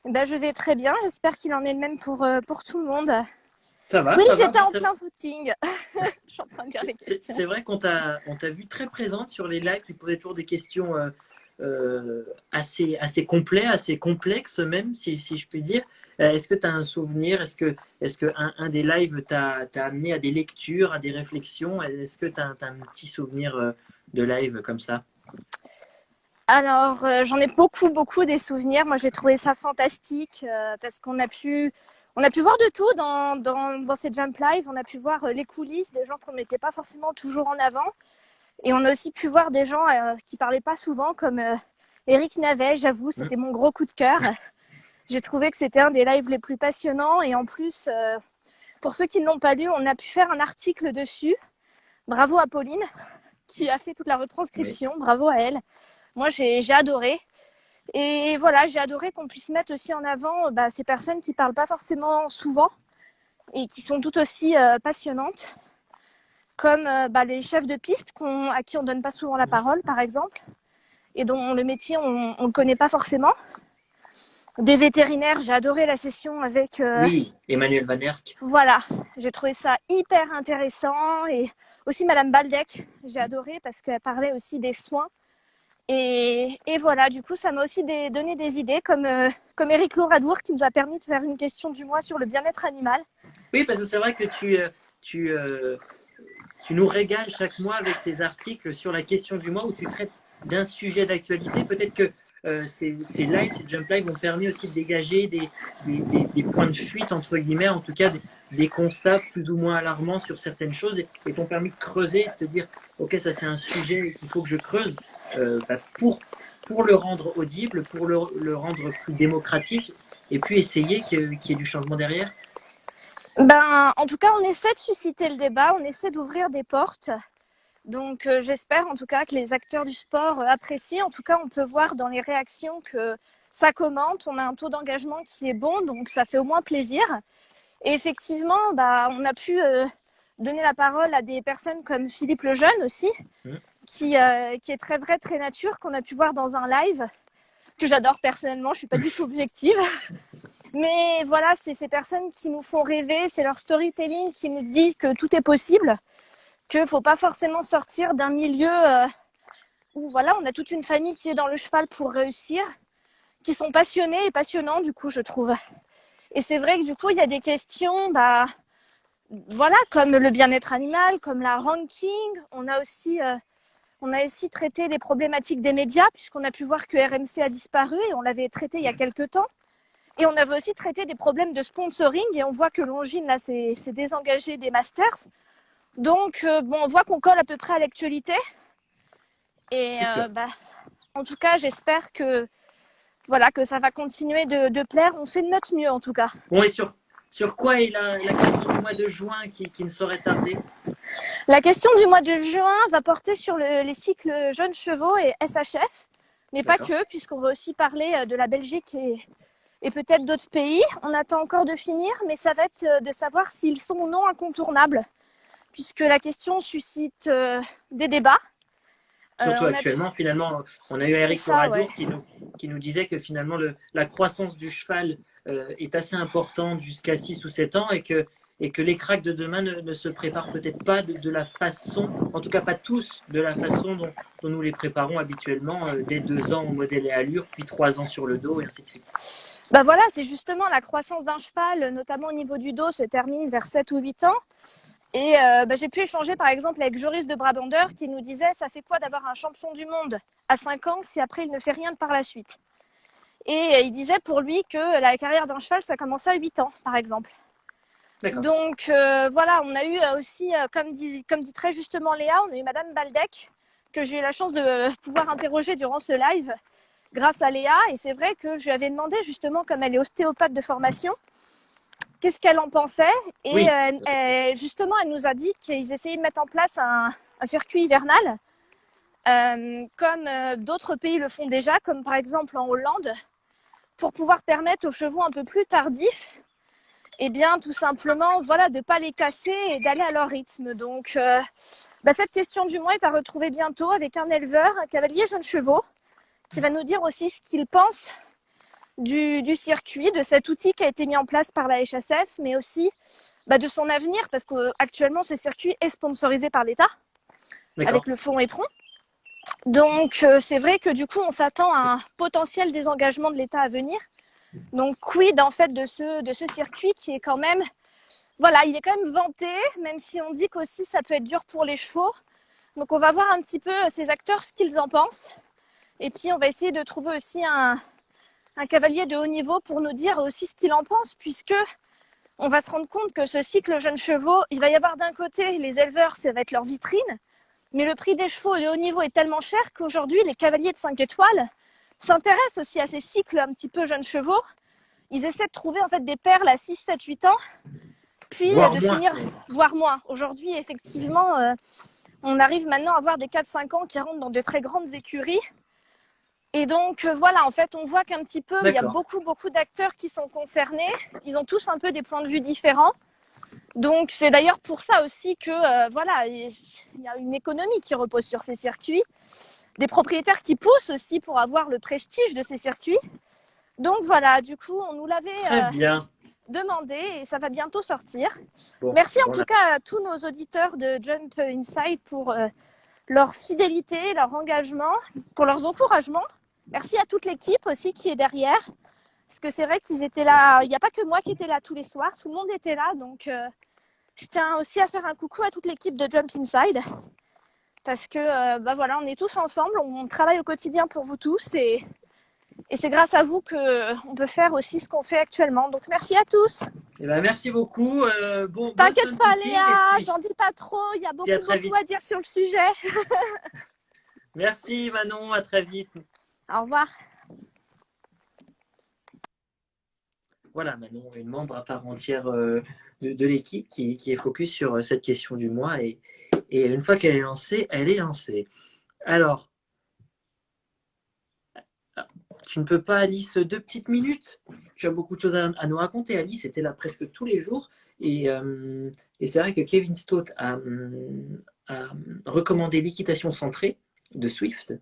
Eh ben, je vais très bien, j'espère qu'il en est de même pour tout le monde. Ça va, Oui, ça va. j'étais en plein footing. Je suis en train de faire les questions. C'est vrai qu'on t'a vu très présente sur les lives. Tu posais toujours des questions assez complets, assez complexes même, si je puis dire. Est-ce que tu as un souvenir? Est-ce que un des lives t'a amené à des lectures, à des réflexions? Est-ce que tu as un petit souvenir de live comme ça? Alors, j'en ai beaucoup, beaucoup des souvenirs. Moi, j'ai trouvé ça fantastique parce qu'on a pu voir de tout dans ces Jump Live. On a pu voir les coulisses, des gens qu'on ne mettait pas forcément toujours en avant. Et on a aussi pu voir des gens qui parlaient pas souvent, comme Eric Navet. J'avoue, c'était mon gros coup de cœur. J'ai trouvé que c'était un des lives les plus passionnants. Et en plus, pour ceux qui ne l'ont pas lu, on a pu faire un article dessus. Bravo à Pauline, qui a fait toute la retranscription. Oui. Bravo à elle. Moi, j'ai adoré. Et voilà, j'ai adoré qu'on puisse mettre aussi en avant ces personnes qui parlent pas forcément souvent et qui sont tout aussi passionnantes, comme les chefs de piste à qui on donne pas souvent la parole, par exemple. et dont le métier, on ne le connaît pas forcément. Des vétérinaires, j'ai adoré la session avec... Oui, Emmanuel Van Erck. Voilà, j'ai trouvé ça hyper intéressant. Et aussi Madame Baldec, j'ai adoré parce qu'elle parlait aussi des soins. Et voilà, du coup, ça m'a aussi donné des idées, comme Éric Louradour, qui nous a permis de faire une question du mois sur le bien-être animal. Oui, parce que c'est vrai que tu nous régales chaque mois avec tes articles sur la question du mois où tu traites d'un sujet d'actualité. Peut-être que ces lives, ces jump lives ont permis aussi de dégager des points de fuite, entre guillemets, en tout cas des constats plus ou moins alarmants sur certaines choses et t'ont permis de creuser, de te dire, ok, ça c'est un sujet qu'il faut que je creuse pour le rendre audible, pour le rendre plus démocratique et puis essayer qu'il y ait du changement derrière. En tout cas, on essaie de susciter le débat, on essaie d'ouvrir des portes. Donc j'espère en tout cas que les acteurs du sport apprécient. En tout cas, on peut voir dans les réactions que ça commente. On a un taux d'engagement qui est bon, donc ça fait au moins plaisir. Et effectivement, on a pu donner la parole à des personnes comme Philippe Lejeune aussi, qui est très vrai, très nature, qu'on a pu voir dans un live, que j'adore personnellement, je ne suis pas du tout objective. Mais voilà, c'est ces personnes qui nous font rêver, c'est leur storytelling qui nous dit que tout est possible, qu'il ne faut pas forcément sortir d'un milieu où voilà, on a toute une famille qui est dans le cheval pour réussir, qui sont passionnés et passionnants du coup, je trouve. Et c'est vrai que du coup, il y a des questions, voilà, comme le bien-être animal, comme la ranking. On a aussi traité les problématiques des médias, puisqu'on a pu voir que RMC a disparu et on l'avait traité il y a quelques temps. Et on avait aussi traité des problèmes de sponsoring et on voit que Longines là s'est désengagé des Masters. Donc on voit qu'on colle à peu près à l'actualité. Et en tout cas, j'espère que ça va continuer de plaire. On fait de notre mieux en tout cas. Bon, et sur quoi est la question du mois de juin qui ne saurait tarder? La question du mois de juin va porter sur les cycles jeunes chevaux et SHF, mais pas que, puisqu'on va aussi parler de la Belgique et peut-être d'autres pays. On attend encore de finir, mais ça va être de savoir s'ils sont ou non incontournables, puisque la question suscite des débats. Surtout actuellement, finalement, on a eu Éric Louradour qui nous disait que finalement la croissance du cheval est assez importante jusqu'à 6 ou 7 ans et que les cracks de demain ne se préparent peut-être pas de la façon, en tout cas pas tous, de la façon dont nous les préparons habituellement dès 2 ans au modèle et allure, puis 3 ans sur le dos et ainsi de suite. Voilà, c'est justement la croissance d'un cheval, notamment au niveau du dos, se termine vers 7 ou 8 ans. Et j'ai pu échanger par exemple avec Joris de Brabander qui nous disait ça fait quoi d'avoir un champion du monde à 5 ans si après il ne fait rien par la suite. Et il disait pour lui que la carrière d'un cheval ça commençait à 8 ans par exemple. D'accord. Donc voilà, on a eu aussi, comme dit très justement Léa, on a eu Madame Baldec que j'ai eu la chance de pouvoir interroger durant ce live grâce à Léa. Et c'est vrai que je lui avais demandé justement, comme elle est ostéopathe de formation, qu'est-ce qu'elle en pensait. Et oui. Justement, elle nous a dit qu'ils essayaient de mettre en place un circuit hivernal, comme d'autres pays le font déjà, comme par exemple en Hollande, pour pouvoir permettre aux chevaux un peu plus tardifs, tout simplement, voilà, de ne pas les casser et d'aller à leur rythme. Donc, cette question du mois est à retrouver bientôt avec un éleveur, un cavalier jeune chevaux, qui va nous dire aussi ce qu'il pense du circuit, de cet outil qui a été mis en place par la HSF, mais aussi de son avenir, parce qu'actuellement, ce circuit est sponsorisé par l'État, avec le fonds Éperon. Donc, c'est vrai que du coup, on s'attend à un potentiel désengagement de l'État à venir. Donc, quid en fait de ce circuit qui est quand même, voilà, il est quand même vanté, même si on dit qu'aussi ça peut être dur pour les chevaux. Donc, on va voir un petit peu ces acteurs ce qu'ils en pensent. Et puis, on va essayer de trouver aussi un cavalier de haut niveau pour nous dire aussi ce qu'il en pense, puisque on va se rendre compte que ce cycle jeunes chevaux, il va y avoir d'un côté les éleveurs, ça va être leur vitrine, mais le prix des chevaux de haut niveau est tellement cher qu'aujourd'hui, les cavaliers de 5 étoiles s'intéressent aussi à ces cycles un petit peu jeunes chevaux. Ils essaient de trouver en fait des perles à 6, 7, 8 ans, puis finir, voire moins. Aujourd'hui, effectivement, on arrive maintenant à avoir des 4-5 ans qui rentrent dans de très grandes écuries. Et donc, voilà, en fait, on voit qu'un petit peu, il y a beaucoup d'acteurs qui sont concernés. Ils ont tous un peu des points de vue différents. Donc c'est d'ailleurs pour ça aussi que voilà, il y a une économie qui repose sur ces circuits, des propriétaires qui poussent aussi pour avoir le prestige de ces circuits. Donc voilà, du coup, on nous l'avait Très bien. demandé et ça va bientôt sortir. Bon, Merci en bon, tout cas à tous nos auditeurs de Jump Inside pour leur fidélité, leur engagement, pour leurs encouragements. Merci à toute l'équipe aussi qui est derrière. Parce que c'est vrai qu'ils étaient là, il n'y a pas que moi qui étais là tous les soirs, tout le monde était là. Donc je tiens aussi à faire un coucou à toute l'équipe de Jump Inside. Parce que bah voilà, on est tous ensemble, on travaille au quotidien pour vous tous et c'est grâce à vous qu'on peut faire aussi ce qu'on fait actuellement. Donc merci à tous. eh ben, merci beaucoup. Bon, bonne T'inquiète semaine, pas Cookie, Léa, et puis, j'en dis pas trop, il y a puis à très vite. beaucoup à dire sur le sujet. Merci Manon, à très vite. Au revoir. Voilà, Manon, une membre à part entière de l'équipe qui est focus sur cette question du mois. Et une fois qu'elle est lancée, elle est lancée. Alors, tu ne peux pas, Alice, 2 petites minutes? Tu as beaucoup de choses à nous raconter. Alice était là presque tous les jours. Et c'est vrai que Kevin Stott a recommandé l'équitation centrée de Swift.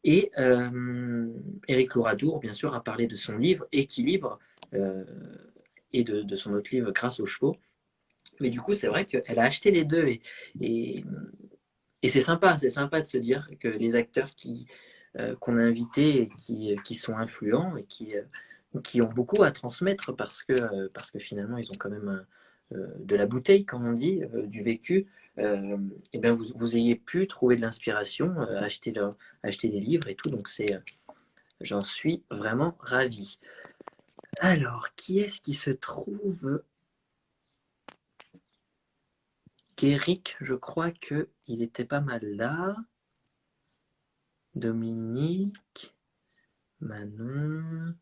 Et Éric Louradour, bien sûr, a parlé de son livre Équilibre et de son autre livre Grâce aux chevaux. Mais du coup, c'est vrai qu'elle a acheté les deux et c'est sympa de se dire que les acteurs qu'on a invités et qui sont influents et qui ont beaucoup à transmettre parce que finalement, ils ont quand même de la bouteille, comme on dit, du vécu. Et bien vous ayez pu trouver de l'inspiration, acheter des livres et tout. Donc j'en suis vraiment ravi. Alors, qui est-ce qui se trouve? Guéric, je crois qu'il était pas mal là. Dominique, Manon.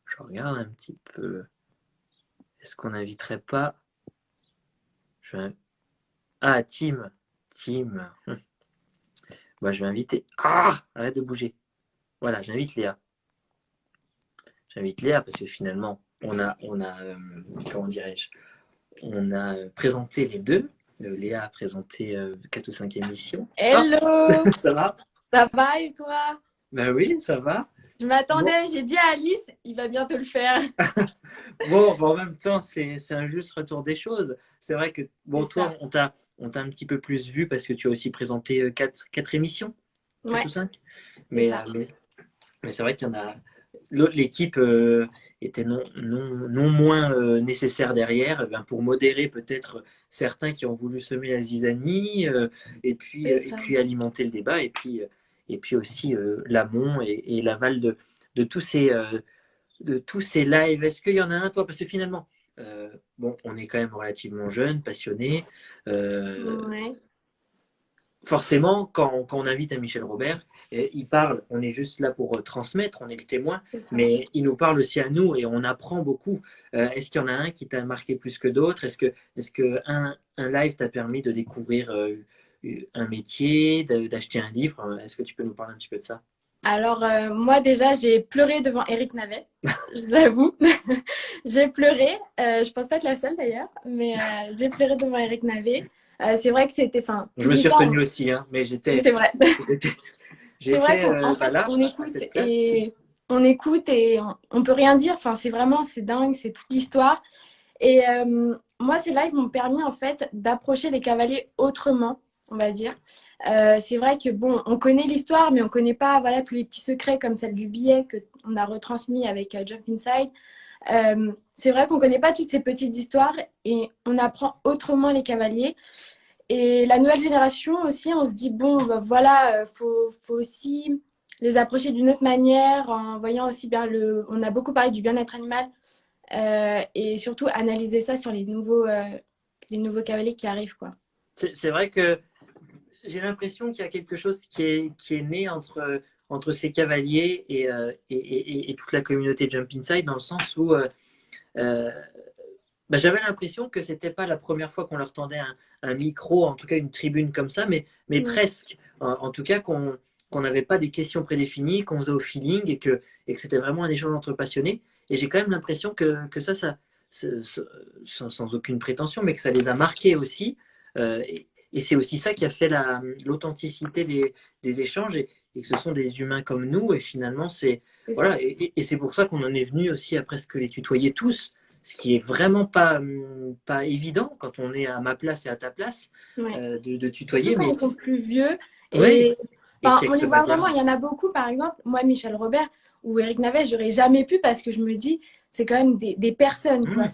Je regarde un petit peu. Est-ce qu'on n'inviterait pas Ah, Tim. Moi, je vais inviter. Ah, arrête de bouger. Voilà, j'invite Léa. J'invite Léa parce que finalement, on a comment dirais-je, on a présenté les deux. Léa a présenté 4 ou 5 émissions. Hello, Ça va? ça va et toi? Ben oui, ça va. Je m'attendais, j'ai dit à Alice, il va bientôt le faire. Bon, en même temps, c'est un juste retour des choses. C'est vrai que, bon, C'est toi, ça. on t'a un petit peu plus vu parce que tu as aussi présenté 4 émissions, 4 Ouais, ou 5. c'est Mais, ça. mais c'est vrai qu'il y en a. L'équipe était non moins nécessaire derrière, eh ben, pour modérer peut-être certains qui ont voulu semer la zizanie, et C'est ça. puis alimenter le débat, et puis aussi l'amont et l'aval de tous ces lives. Est-ce qu'il y en a un, toi? Parce que finalement, bon, on est quand même relativement jeune, passionné. Ouais, Forcément, quand on invite un Michel Robert, il parle, on est juste là pour transmettre, on est le témoin, c'est ça. mais il nous parle aussi à nous et on apprend beaucoup. Est-ce qu'il y en a un qui t'a marqué plus que d'autres? Est-ce que un live t'a permis de découvrir un métier, d'acheter un livre? Est-ce que tu peux nous parler un petit peu de ça? Alors, moi déjà, j'ai pleuré devant Eric Navet, je l'avoue. J'ai pleuré, je pense pas être la seule d'ailleurs, mais j'ai pleuré devant Eric Navet. C'est vrai que c'était, enfin, Je toute me suis l'histoire, retenu aussi, hein, mais c'est vrai. C'est vrai j'étais qu'en fait, là, on à écoute cette place. et on peut rien dire. Enfin, c'est vraiment, c'est dingue, c'est toute l'histoire. Et moi, ces lives m'ont permis en fait d'approcher les cavaliers autrement, on va dire. C'est vrai que bon, on connaît l'histoire, mais on connaît pas, voilà, tous les petits secrets comme celle du billet que on a retransmis avec Jump Inside. C'est vrai qu'on connaît pas toutes ces petites histoires et on apprend autrement les cavaliers. Et la nouvelle génération aussi, on se dit bon, bah, voilà, faut aussi les approcher d'une autre manière en voyant aussi bien on a beaucoup parlé du bien-être animal. Et surtout analyser ça sur les nouveaux cavaliers qui arrivent, quoi. C'est vrai que j'ai l'impression qu'il y a quelque chose qui est né entre ces cavaliers et toute la communauté Jump Inside, dans le sens où j'avais l'impression que c'était pas la première fois qu'on leur tendait un micro, en tout cas une tribune comme ça, mais presque. En tout cas, qu'on n'avait pas des questions prédéfinies, qu'on faisait au feeling et que c'était vraiment un échange entre passionnés. Et j'ai quand même l'impression que sans aucune prétention, mais que ça les a marqués aussi. Et c'est aussi ça qui a fait l'authenticité des échanges et que ce sont des humains comme nous. Et finalement, voilà, et c'est pour ça qu'on en est venu aussi à presque les tutoyer tous, ce qui est vraiment pas évident quand on est à ma place et à ta place Ouais. de tutoyer. Surtout quand Mais ils sont plus vieux. ouais, Et et enfin, puis on avec les ce voit vraiment, bagage. il y en a beaucoup, par exemple, moi, Michel Robert ou Eric Navet, j'aurais jamais pu parce que je me dis, c'est quand même des personnes, quoi.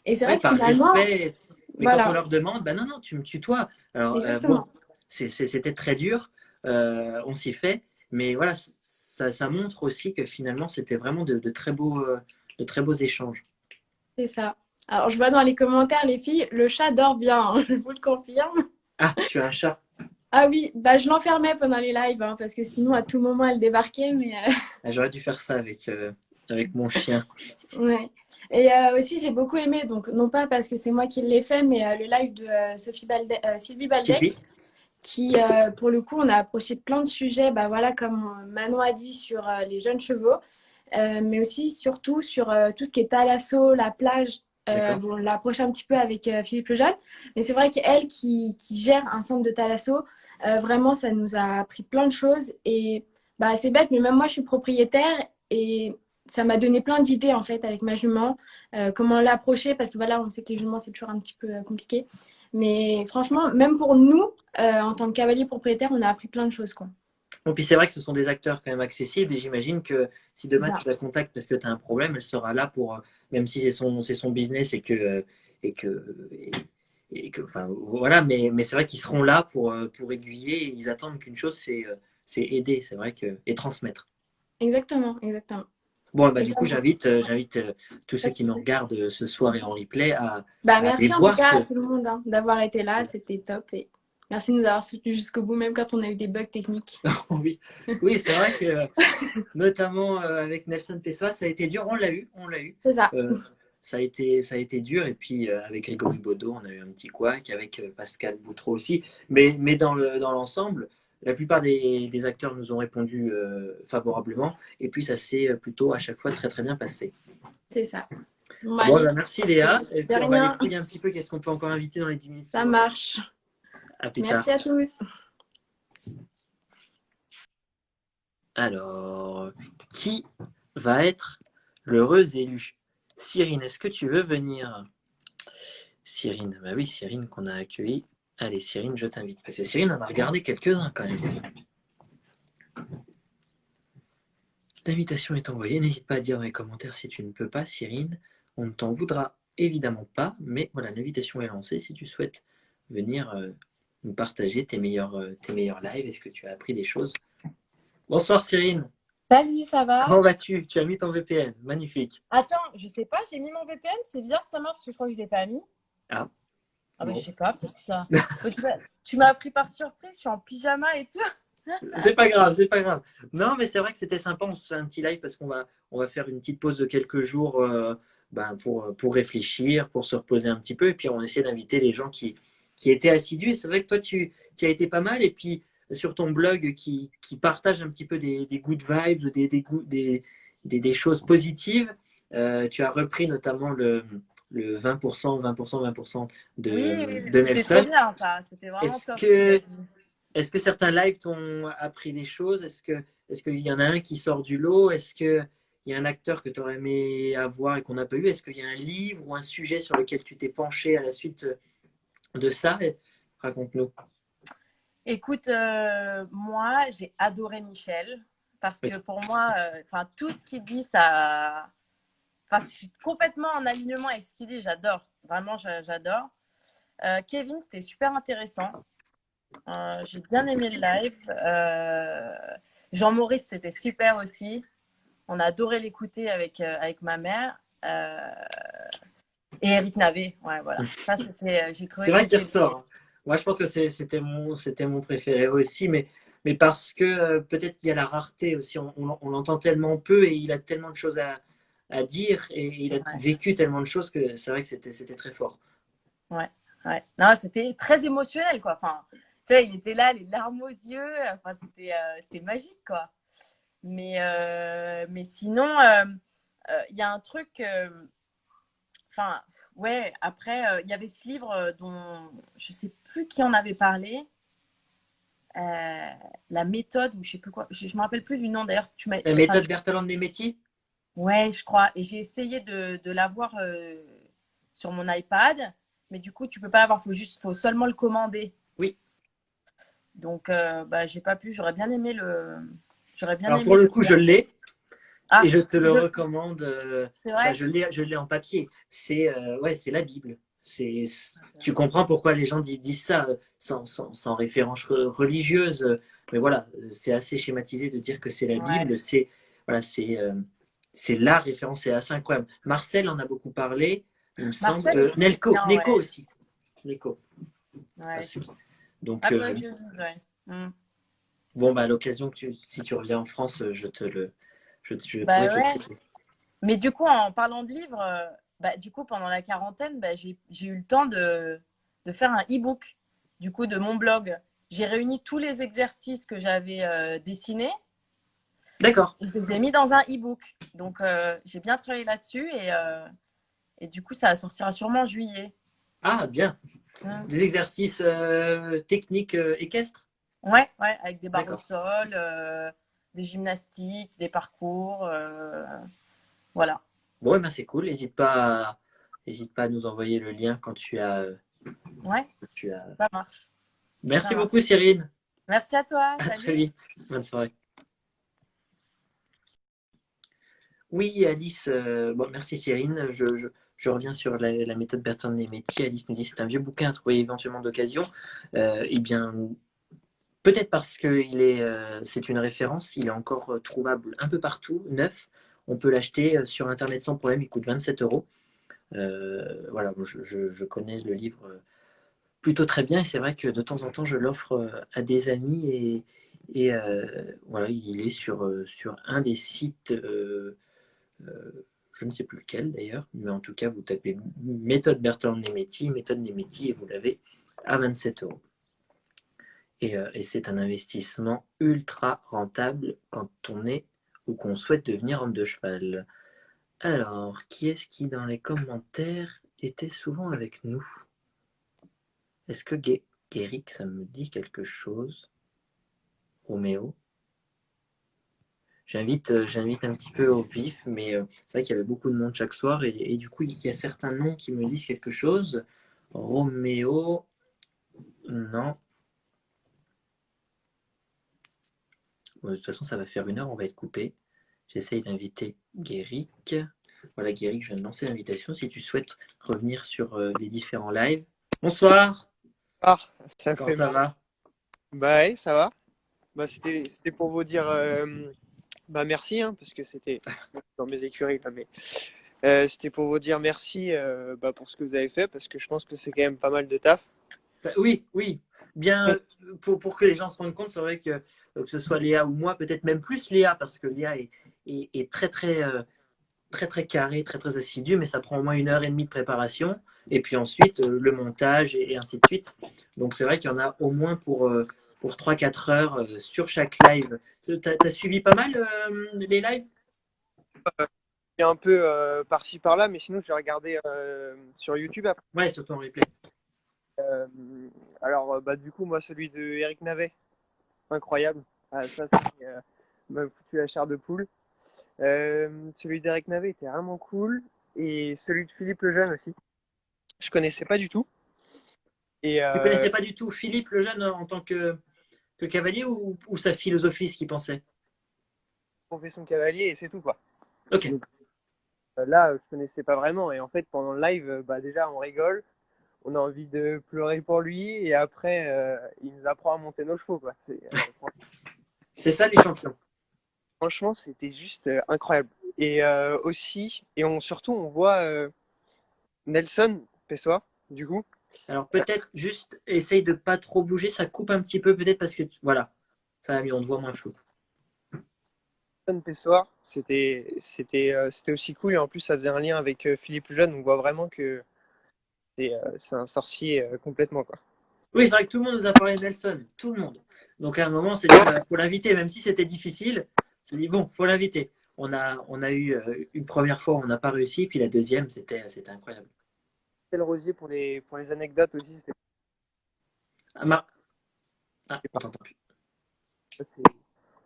Et c'est Ouais, vrai que par finalement, respect. Mais quand on voilà, leur demande, ben non, non, tu me tutoies. Alors, bon, exactement. c'était très dur, on s'y fait, mais voilà, ça montre aussi que finalement, c'était vraiment de très beaux échanges. C'est ça. Alors, je vois dans les commentaires, les filles, le chat dort bien, hein, je vous le confirme. Ah, tu as un chat. Ah oui, bah, je l'enfermais pendant les lives, hein, parce que sinon, à tout moment, elle débarquait. Mais Ah, j'aurais dû faire ça avec mon chien. ouais. Et aussi, j'ai beaucoup aimé, donc non pas parce que c'est moi qui l'ai fait, mais le live de Sylvie Baldec, Sylvie? qui, pour le coup, on a approché plein de sujets, bah, voilà, comme Manon a dit, sur les jeunes chevaux, mais aussi, surtout, sur tout ce qui est thalasso, la plage. D'accord. Bon, on l'a approché un petit peu avec Philippe Lejeune, mais c'est vrai qu'elle qui gère un centre de thalasso, vraiment, ça nous a appris plein de choses. Et bah, c'est bête, mais même moi, je suis propriétaire et ça m'a donné plein d'idées en fait avec ma jument, comment l'approcher, parce que voilà, on sait que les juments, c'est toujours un petit peu compliqué. Mais franchement, même pour nous, en tant que cavalier propriétaire, on a appris plein de choses, quoi. Bon, puis c'est vrai que ce sont des acteurs quand même accessibles et j'imagine que si C'est demain ça. tu la contactes parce que tu as un problème, elle sera là pour, même si c'est son business et que, et, et que, enfin, voilà, mais c'est vrai qu'ils seront là pour aiguiller et ils attendent qu'une chose, c'est aider, c'est vrai et transmettre. Exactement, exactement. Bon, bah, Et du coup, comme- j'invite tous pas ceux de qui nous souci. regardent ce soir et en replay Bah, à aller merci en tout voir cas à tout le monde hein, d'avoir été là, c'était top. Et merci de nous avoir soutenus jusqu'au bout, même quand on a eu des bugs techniques. Oui, oui, c'est vrai que notamment avec Nelson Pessoa, ça a été dur. On l'a eu. C'est ça. Euh, ça a été dur. Et puis avec Grégory Baudot, on a eu un petit couac. Avec Pascal Boutreau aussi. Mais dans l'ensemble, la plupart des acteurs nous ont répondu favorablement. Et puis ça s'est plutôt à chaque fois très très bien passé. C'est ça. Bon, bah, Bon, allez, bah, merci Léa. Et de puis on va aller rien, fouiller un petit peu qu'est-ce qu'on peut encore inviter dans les 10 minutes qui ça nous restent. marche. À plus tard. Merci à tous. Alors, qui va être l'heureux élu? Cyrine, est-ce que tu veux venir? Cyrine, bah oui, Cyrine qu'on a accueillie. Allez, Cyrine, je t'invite. Parce que Cyrine en a regardé quelques-uns quand même. L'invitation est envoyée. N'hésite pas à dire dans les commentaires si tu ne peux pas, Cyrine. On ne t'en voudra évidemment pas, mais voilà, l'invitation est lancée. Si tu souhaites venir nous partager tes meilleurs lives, est-ce que tu as appris des choses? Bonsoir Cyrine, Salut, ça va? comment vas-tu? Tu as mis ton VPN, magnifique. Attends, je sais pas, j'ai mis mon VPN, c'est bizarre que ça marche parce que je crois que je l'ai pas mis. Ah, Ah bah je bon. sais pas, peut-être que ça. Mais tu m'as pris par surprise, je suis en pyjama et tout. C'est pas grave, c'est pas grave. Non, mais c'est vrai que c'était sympa. On se fait un petit live parce qu'on va faire une petite pause de quelques jours pour réfléchir, pour se reposer un petit peu. Et puis, on essaie d'inviter les gens qui étaient assidus. Et c'est vrai que toi, tu as été pas mal. Et puis, sur ton blog qui partage un petit peu des good vibes, des choses positives, tu as repris notamment le 20%, 20%, 20% Oui, de, oui, de c'était trop Nelson. bien ça, c'était vraiment Est-ce top ce qu'il a que dit. est-ce que certains lives t'ont appris des choses? Est-ce qu'il y en a un qui sort du lot? Est-ce qu'il y a un acteur que tu aurais aimé avoir et qu'on n'a pas eu? Est-ce qu'il y a un livre ou un sujet sur lequel tu t'es penché à la suite de ça? Raconte-nous. Écoute, moi j'ai adoré Michel parce Oui. que pour moi, enfin tout ce qu'il dit, ça. Enfin, je suis complètement en alignement avec ce qu'il dit, j'adore. Vraiment, j'adore. Kevin, c'était super intéressant. J'ai bien aimé le live. Jean-Maurice, c'était super aussi. On a adoré l'écouter avec ma mère. Et Eric Navet. Ouais, voilà. Ça, c'était, j'ai trouvé C'est que vrai qu'il c'était. ressort, hein. Moi, je pense que c'était mon préféré aussi, mais parce que peut-être qu'il y a la rareté aussi. On l'entend tellement peu et il a tellement de choses à dire et il a Ouais, vécu tellement de choses que c'est vrai que c'était très fort. ouais, ouais. Non, c'était très émotionnel, quoi. Enfin, tu vois, il était là, les larmes aux yeux. Enfin, c'était magique, quoi. Mais sinon, il y a un truc. enfin, ouais, après, il y avait ce livre dont je sais plus qui en avait parlé. La méthode, ou je sais plus quoi. Je me rappelle plus du nom d'ailleurs. La Enfin, méthode Bertalanne-Demetti? ouais, je crois. Et j'ai essayé de l'avoir sur mon iPad. Mais du coup, tu peux pas l'avoir. Faut seulement le commander. Oui. Donc, bah, j'ai pas pu. J'aurais bien aimé Alors pour le coup, je l'ai. Ah, Et je te le je- recommande. c'est Enfin, vrai. je l'ai en papier. C'est ouais, c'est la Bible. Tu comprends pourquoi les gens disent ça sans référence religieuse. Mais voilà, c'est assez schématisé de dire que c'est la Ouais. Bible. Voilà, c'est la référence. C'est assez incroyable. Marcel en a beaucoup parlé, il me semble. Marcel aussi, c'est bien, Neko ouais. aussi. Neko. Ouais. Donc, Ah, faudrait que je le lise, ouais. bon, bah, à l'occasion, si tu reviens en France, je pourrais Bah te le ouais. prêter. Mais du coup, en parlant de livres, bah, du coup, pendant la quarantaine, bah, j'ai eu le temps de faire un e-book, du coup, de mon blog. J'ai réuni tous les exercices que j'avais dessinés D'accord. et je les ai mis dans un e-book. Donc, j'ai bien travaillé là-dessus et du coup, ça sortira sûrement en juillet. Ah, bien. Des exercices techniques équestres? Ouais, ouais, avec des barres au D'accord. sol, des gymnastiques, des parcours, voilà. Bon, ben c'est cool. N'hésite pas à nous envoyer le lien quand Ouais, tu as... ça marche. Merci Ça marche. beaucoup, Cyrine. Merci à toi. À Salut. très vite. Bonne soirée. Oui, Alice. Bon, merci, Cyrine. Je reviens sur la méthode Bertrand-Néméty. Alice nous dit c'est un vieux bouquin à trouver éventuellement d'occasion. Eh bien, peut-être parce que c'est une référence. Il est encore trouvable un peu partout, neuf. On peut l'acheter sur Internet sans problème. Il coûte 27 euros. Voilà, je connais le livre plutôt très bien et c'est vrai que de temps en temps je l'offre à des amis et voilà, il est sur un des sites, je ne sais plus lequel d'ailleurs, mais en tout cas vous tapez méthode Bertrand-Néméty, méthode Néméty et vous l'avez à 27 euros. Et c'est un investissement ultra rentable quand on est ou qu'on souhaite devenir homme de cheval. Alors, qui est-ce qui dans les commentaires était souvent avec nous? Est-ce que Guéric, ça me dit quelque chose? Roméo? J'invite un petit peu au vif, mais c'est vrai qu'il y avait beaucoup de monde chaque soir et du coup, il y a certains noms qui me disent quelque chose. Roméo, non. Bon, de toute façon, ça va faire 1 heure, on va être coupé. J'essaye d'inviter Guéric. Voilà, Guéric, je viens de lancer l'invitation. Si tu souhaites revenir sur les différents lives. Bonsoir! Ah, ça Comment fait ça mal. va? Bah ouais, ça va. Bah c'était pour vous dire bah merci hein, parce que c'était dans mes écuries là, mais c'était pour vous dire merci bah, pour ce que vous avez fait parce que je pense que c'est quand même pas mal de taf. Oui, oui. Bien, pour que les gens se rendent compte, c'est vrai que ce soit Léa ou moi, peut-être même plus Léa, parce que Léa est très carrée, très assidue, mais ça prend au moins 1 heure et demie de préparation. Et puis ensuite, le montage et ainsi de suite. Donc c'est vrai qu'il y en a au moins pour 3-4 heures sur chaque live. T'as suivi pas mal les lives? Il y a un peu par-ci par-là, mais sinon j'ai regardé sur YouTube après. Ouais, surtout en replay. Alors bah du coup moi celui de Eric Navet, incroyable. Ah, ça m'a foutu la chair de poule. Celui d'Eric Navet était vraiment cool et celui de Philippe Lejeune aussi. Je connaissais pas du tout. Et Tu connaissais pas du tout Philippe Lejeune en tant que cavalier ou sa philosophie, ce qu'il pensait? profession de cavalier et c'est tout quoi. Ok. Donc, là, je connaissais pas vraiment et en fait pendant le live, bah déjà on rigole, on a envie de pleurer pour lui et après il nous apprend à monter nos chevaux quoi. C'est ça les champions. Franchement, c'était juste incroyable. Et aussi, et surtout on voit Nelson Pessoa du coup. Alors peut-être juste essaye de pas trop bouger, ça coupe un petit peu peut-être parce que voilà, ça va mieux, on te voit moins flou. Nelson Pessoa, c'était aussi cool et en plus ça faisait un lien avec Philippe Lejeune. On voit vraiment que c'est un sorcier complètement quoi. Oui, c'est vrai que tout le monde nous a parlé de Nelson, tout le monde. Donc à un moment, on s'est dit, faut l'inviter, même si c'était difficile. On s'est dit, bon, faut l'inviter. on a eu une première fois, on n'a pas réussi, puis la deuxième, c'était incroyable. Le Rosier pour les anecdotes aussi. Ah, on t'entend plus.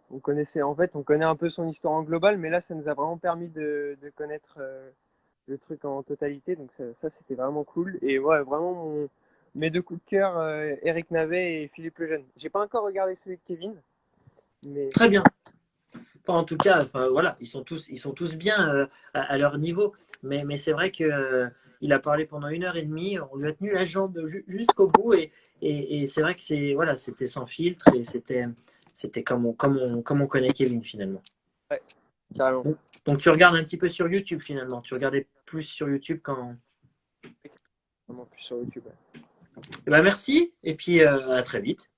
On connaissait, en fait, on connaît un peu son histoire en global, mais là, ça nous a vraiment permis de connaître le truc en totalité. Donc ça c'était vraiment cool. Et ouais, vraiment mes deux coups de cœur, Eric Navet et Philippe Lejeune. J'ai pas encore regardé celui de Kevin, mais Très bien. Enfin, en tout cas, enfin, voilà, ils sont tous bien à leur niveau. Mais c'est vrai que il a parlé pendant 1 heure et demie. On lui a tenu la jambe jusqu'au bout. Et c'est vrai que voilà, c'était sans filtre et c'était comme on connaît Kevin finalement. ouais, carrément. Donc tu regardes un petit peu sur YouTube finalement. Tu regardais plus sur YouTube quand. Vraiment plus sur YouTube. Ouais. Eh ben, merci. Et puis à très vite.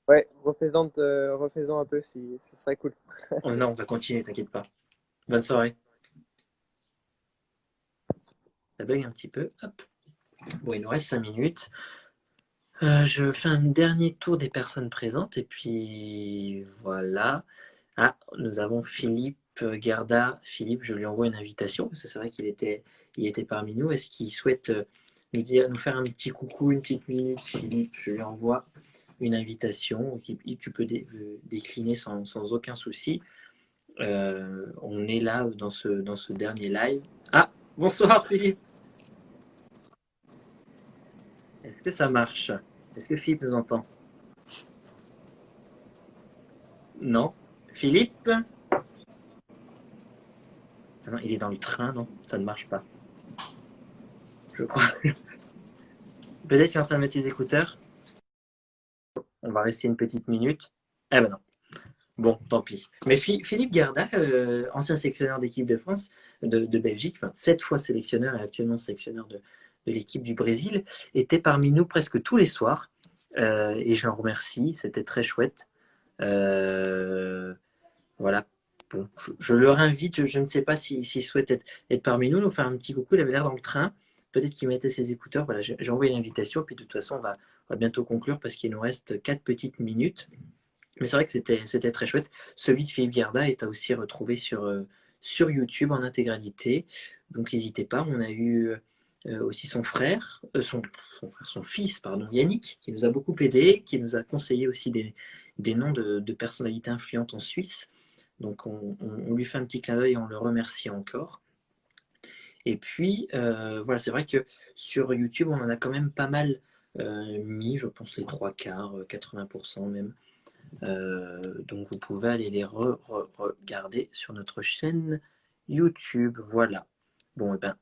Ouais, refaisant un peu si ce serait cool. Oh non, on va continuer, t'inquiète pas. Bonne soirée. Ça bug un petit peu. Hop. Bon, il nous reste 5 minutes. Je fais un dernier tour des personnes présentes et puis voilà. Ah, nous avons Philippe Gerda. Philippe, je lui envoie une invitation parce que c'est vrai il était parmi nous. Est-ce qu'il souhaite nous faire un petit coucou, une petite minute, Philippe? Je lui envoie une invitation. Tu peux décliner sans aucun souci. On est là dans ce dernier live. Ah, bonsoir Philippe. Est-ce que ça marche? Est-ce que Philippe nous entend? Non. Philippe? Ah non, il est dans le train, non? Ça ne marche pas. Je crois. Peut-être qu'il est en train de mettre ses écouteurs. On va rester une petite minute. Eh ben non. Bon, tant pis. Mais Philippe Garda, ancien sélectionneur d'équipe de France, de Belgique, enfin 7 fois sélectionneur et actuellement sélectionneur de l'équipe du Brésil, était parmi nous presque tous les soirs. Et je l'en remercie, c'était très chouette. Voilà. Bon, je le réinvite, je ne sais pas s'il souhaite être parmi nous faire un petit coucou. Il avait l'air dans le train. Peut-être qu'il mettait ses écouteurs. Voilà, j'ai envoyé l'invitation. Puis de toute façon, on va bientôt conclure parce qu'il nous reste 4 petites minutes. Mais c'est vrai que c'était très chouette. Celui de Philippe Garda est à aussi retrouver sur YouTube en intégralité. Donc n'hésitez pas. On a eu aussi son fils, pardon, Yannick, qui nous a beaucoup aidé, qui nous a conseillé aussi des noms de personnalités influentes en Suisse. Donc on lui fait un petit clin d'œil et on le remercie encore. Et puis voilà, c'est vrai que sur YouTube, on en a quand même pas mal mis, je pense les 3/4, 80% même. Donc vous pouvez aller les regarder sur notre chaîne YouTube. Voilà. Bon, et ben,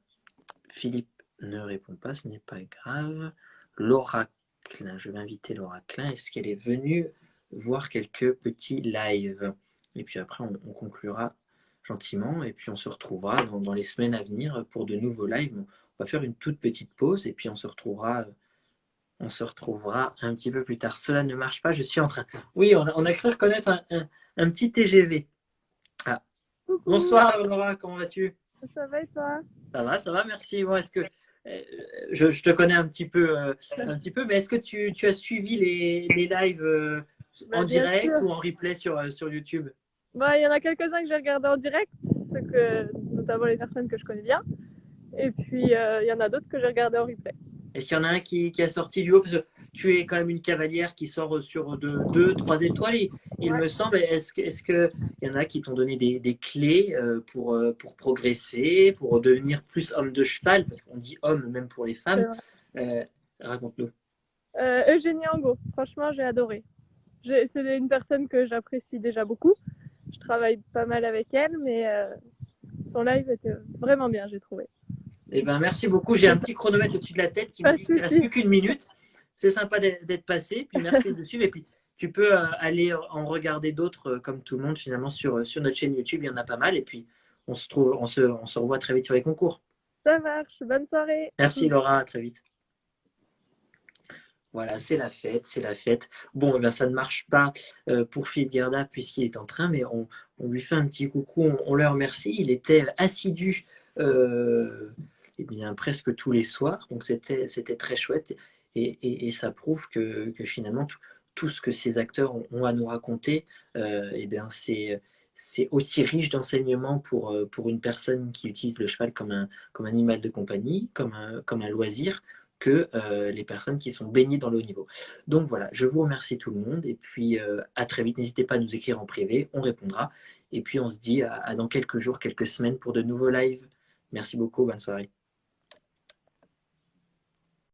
Philippe ne répond pas, ce n'est pas grave. Laura Klein, je vais inviter Laura Klein. Est-ce qu'elle est venue voir quelques petits lives? Et puis après, on conclura gentiment et puis on se retrouvera dans les semaines à venir pour de nouveaux lives. On va faire une toute petite pause et puis on se retrouvera un petit peu plus tard. Cela ne marche pas, je suis en train. Oui, on a cru reconnaître un petit TGV. Ah. Bonsoir Laura, comment vas-tu? Ça va et toi? Ça va, merci. Bon, est-ce que je te connais un petit peu, mais est-ce que tu as suivi les lives en direct ou en replay sur YouTube? Bah, il y en a quelques-uns que j'ai regardés en direct, notamment les personnes que je connais bien. Et puis, il y en a d'autres que j'ai regardés en replay. Est-ce qu'il y en a un qui a sorti du haut? Parce que tu es quand même une cavalière qui sort sur 2-3 étoiles, il me semble. Est-ce qu'il y en a qui t'ont donné des clés pour progresser, pour devenir plus homme de cheval? Parce qu'on dit homme même pour les femmes. Raconte-nous. Eugénie Angot, franchement, j'ai adoré. C'est une personne que j'apprécie déjà beaucoup. Je travaille pas mal avec elle, mais son live était vraiment bien, j'ai trouvé. Eh ben, merci beaucoup. J'ai un petit chronomètre au-dessus de la tête qui me dit qu'il ne reste plus qu'1 minute. C'est sympa d'être passé. Puis merci de suivre. Et puis, tu peux aller en regarder d'autres comme tout le monde finalement sur notre chaîne YouTube. Il y en a pas mal. Et puis, on se revoit très vite sur les concours. Ça marche. Bonne soirée. Merci Laura. À très vite. Voilà, c'est la fête. Bon, eh bien, ça ne marche pas pour Philippe Gerda puisqu'il est en train, mais on lui fait un petit coucou, on le remercie. Il était assidu eh bien, presque tous les soirs, donc c'était très chouette. Et ça prouve que finalement, tout ce que ces acteurs ont à nous raconter, eh bien, c'est c'est aussi riche d'enseignements pour une personne qui utilise le cheval comme animal de compagnie, comme un loisir, que les personnes qui sont baignées dans le haut niveau. Donc voilà, je vous remercie tout le monde et puis à très vite. N'hésitez pas à nous écrire en privé, on répondra. Et puis on se dit à dans quelques jours, quelques semaines pour de nouveaux lives. Merci beaucoup, bonne soirée.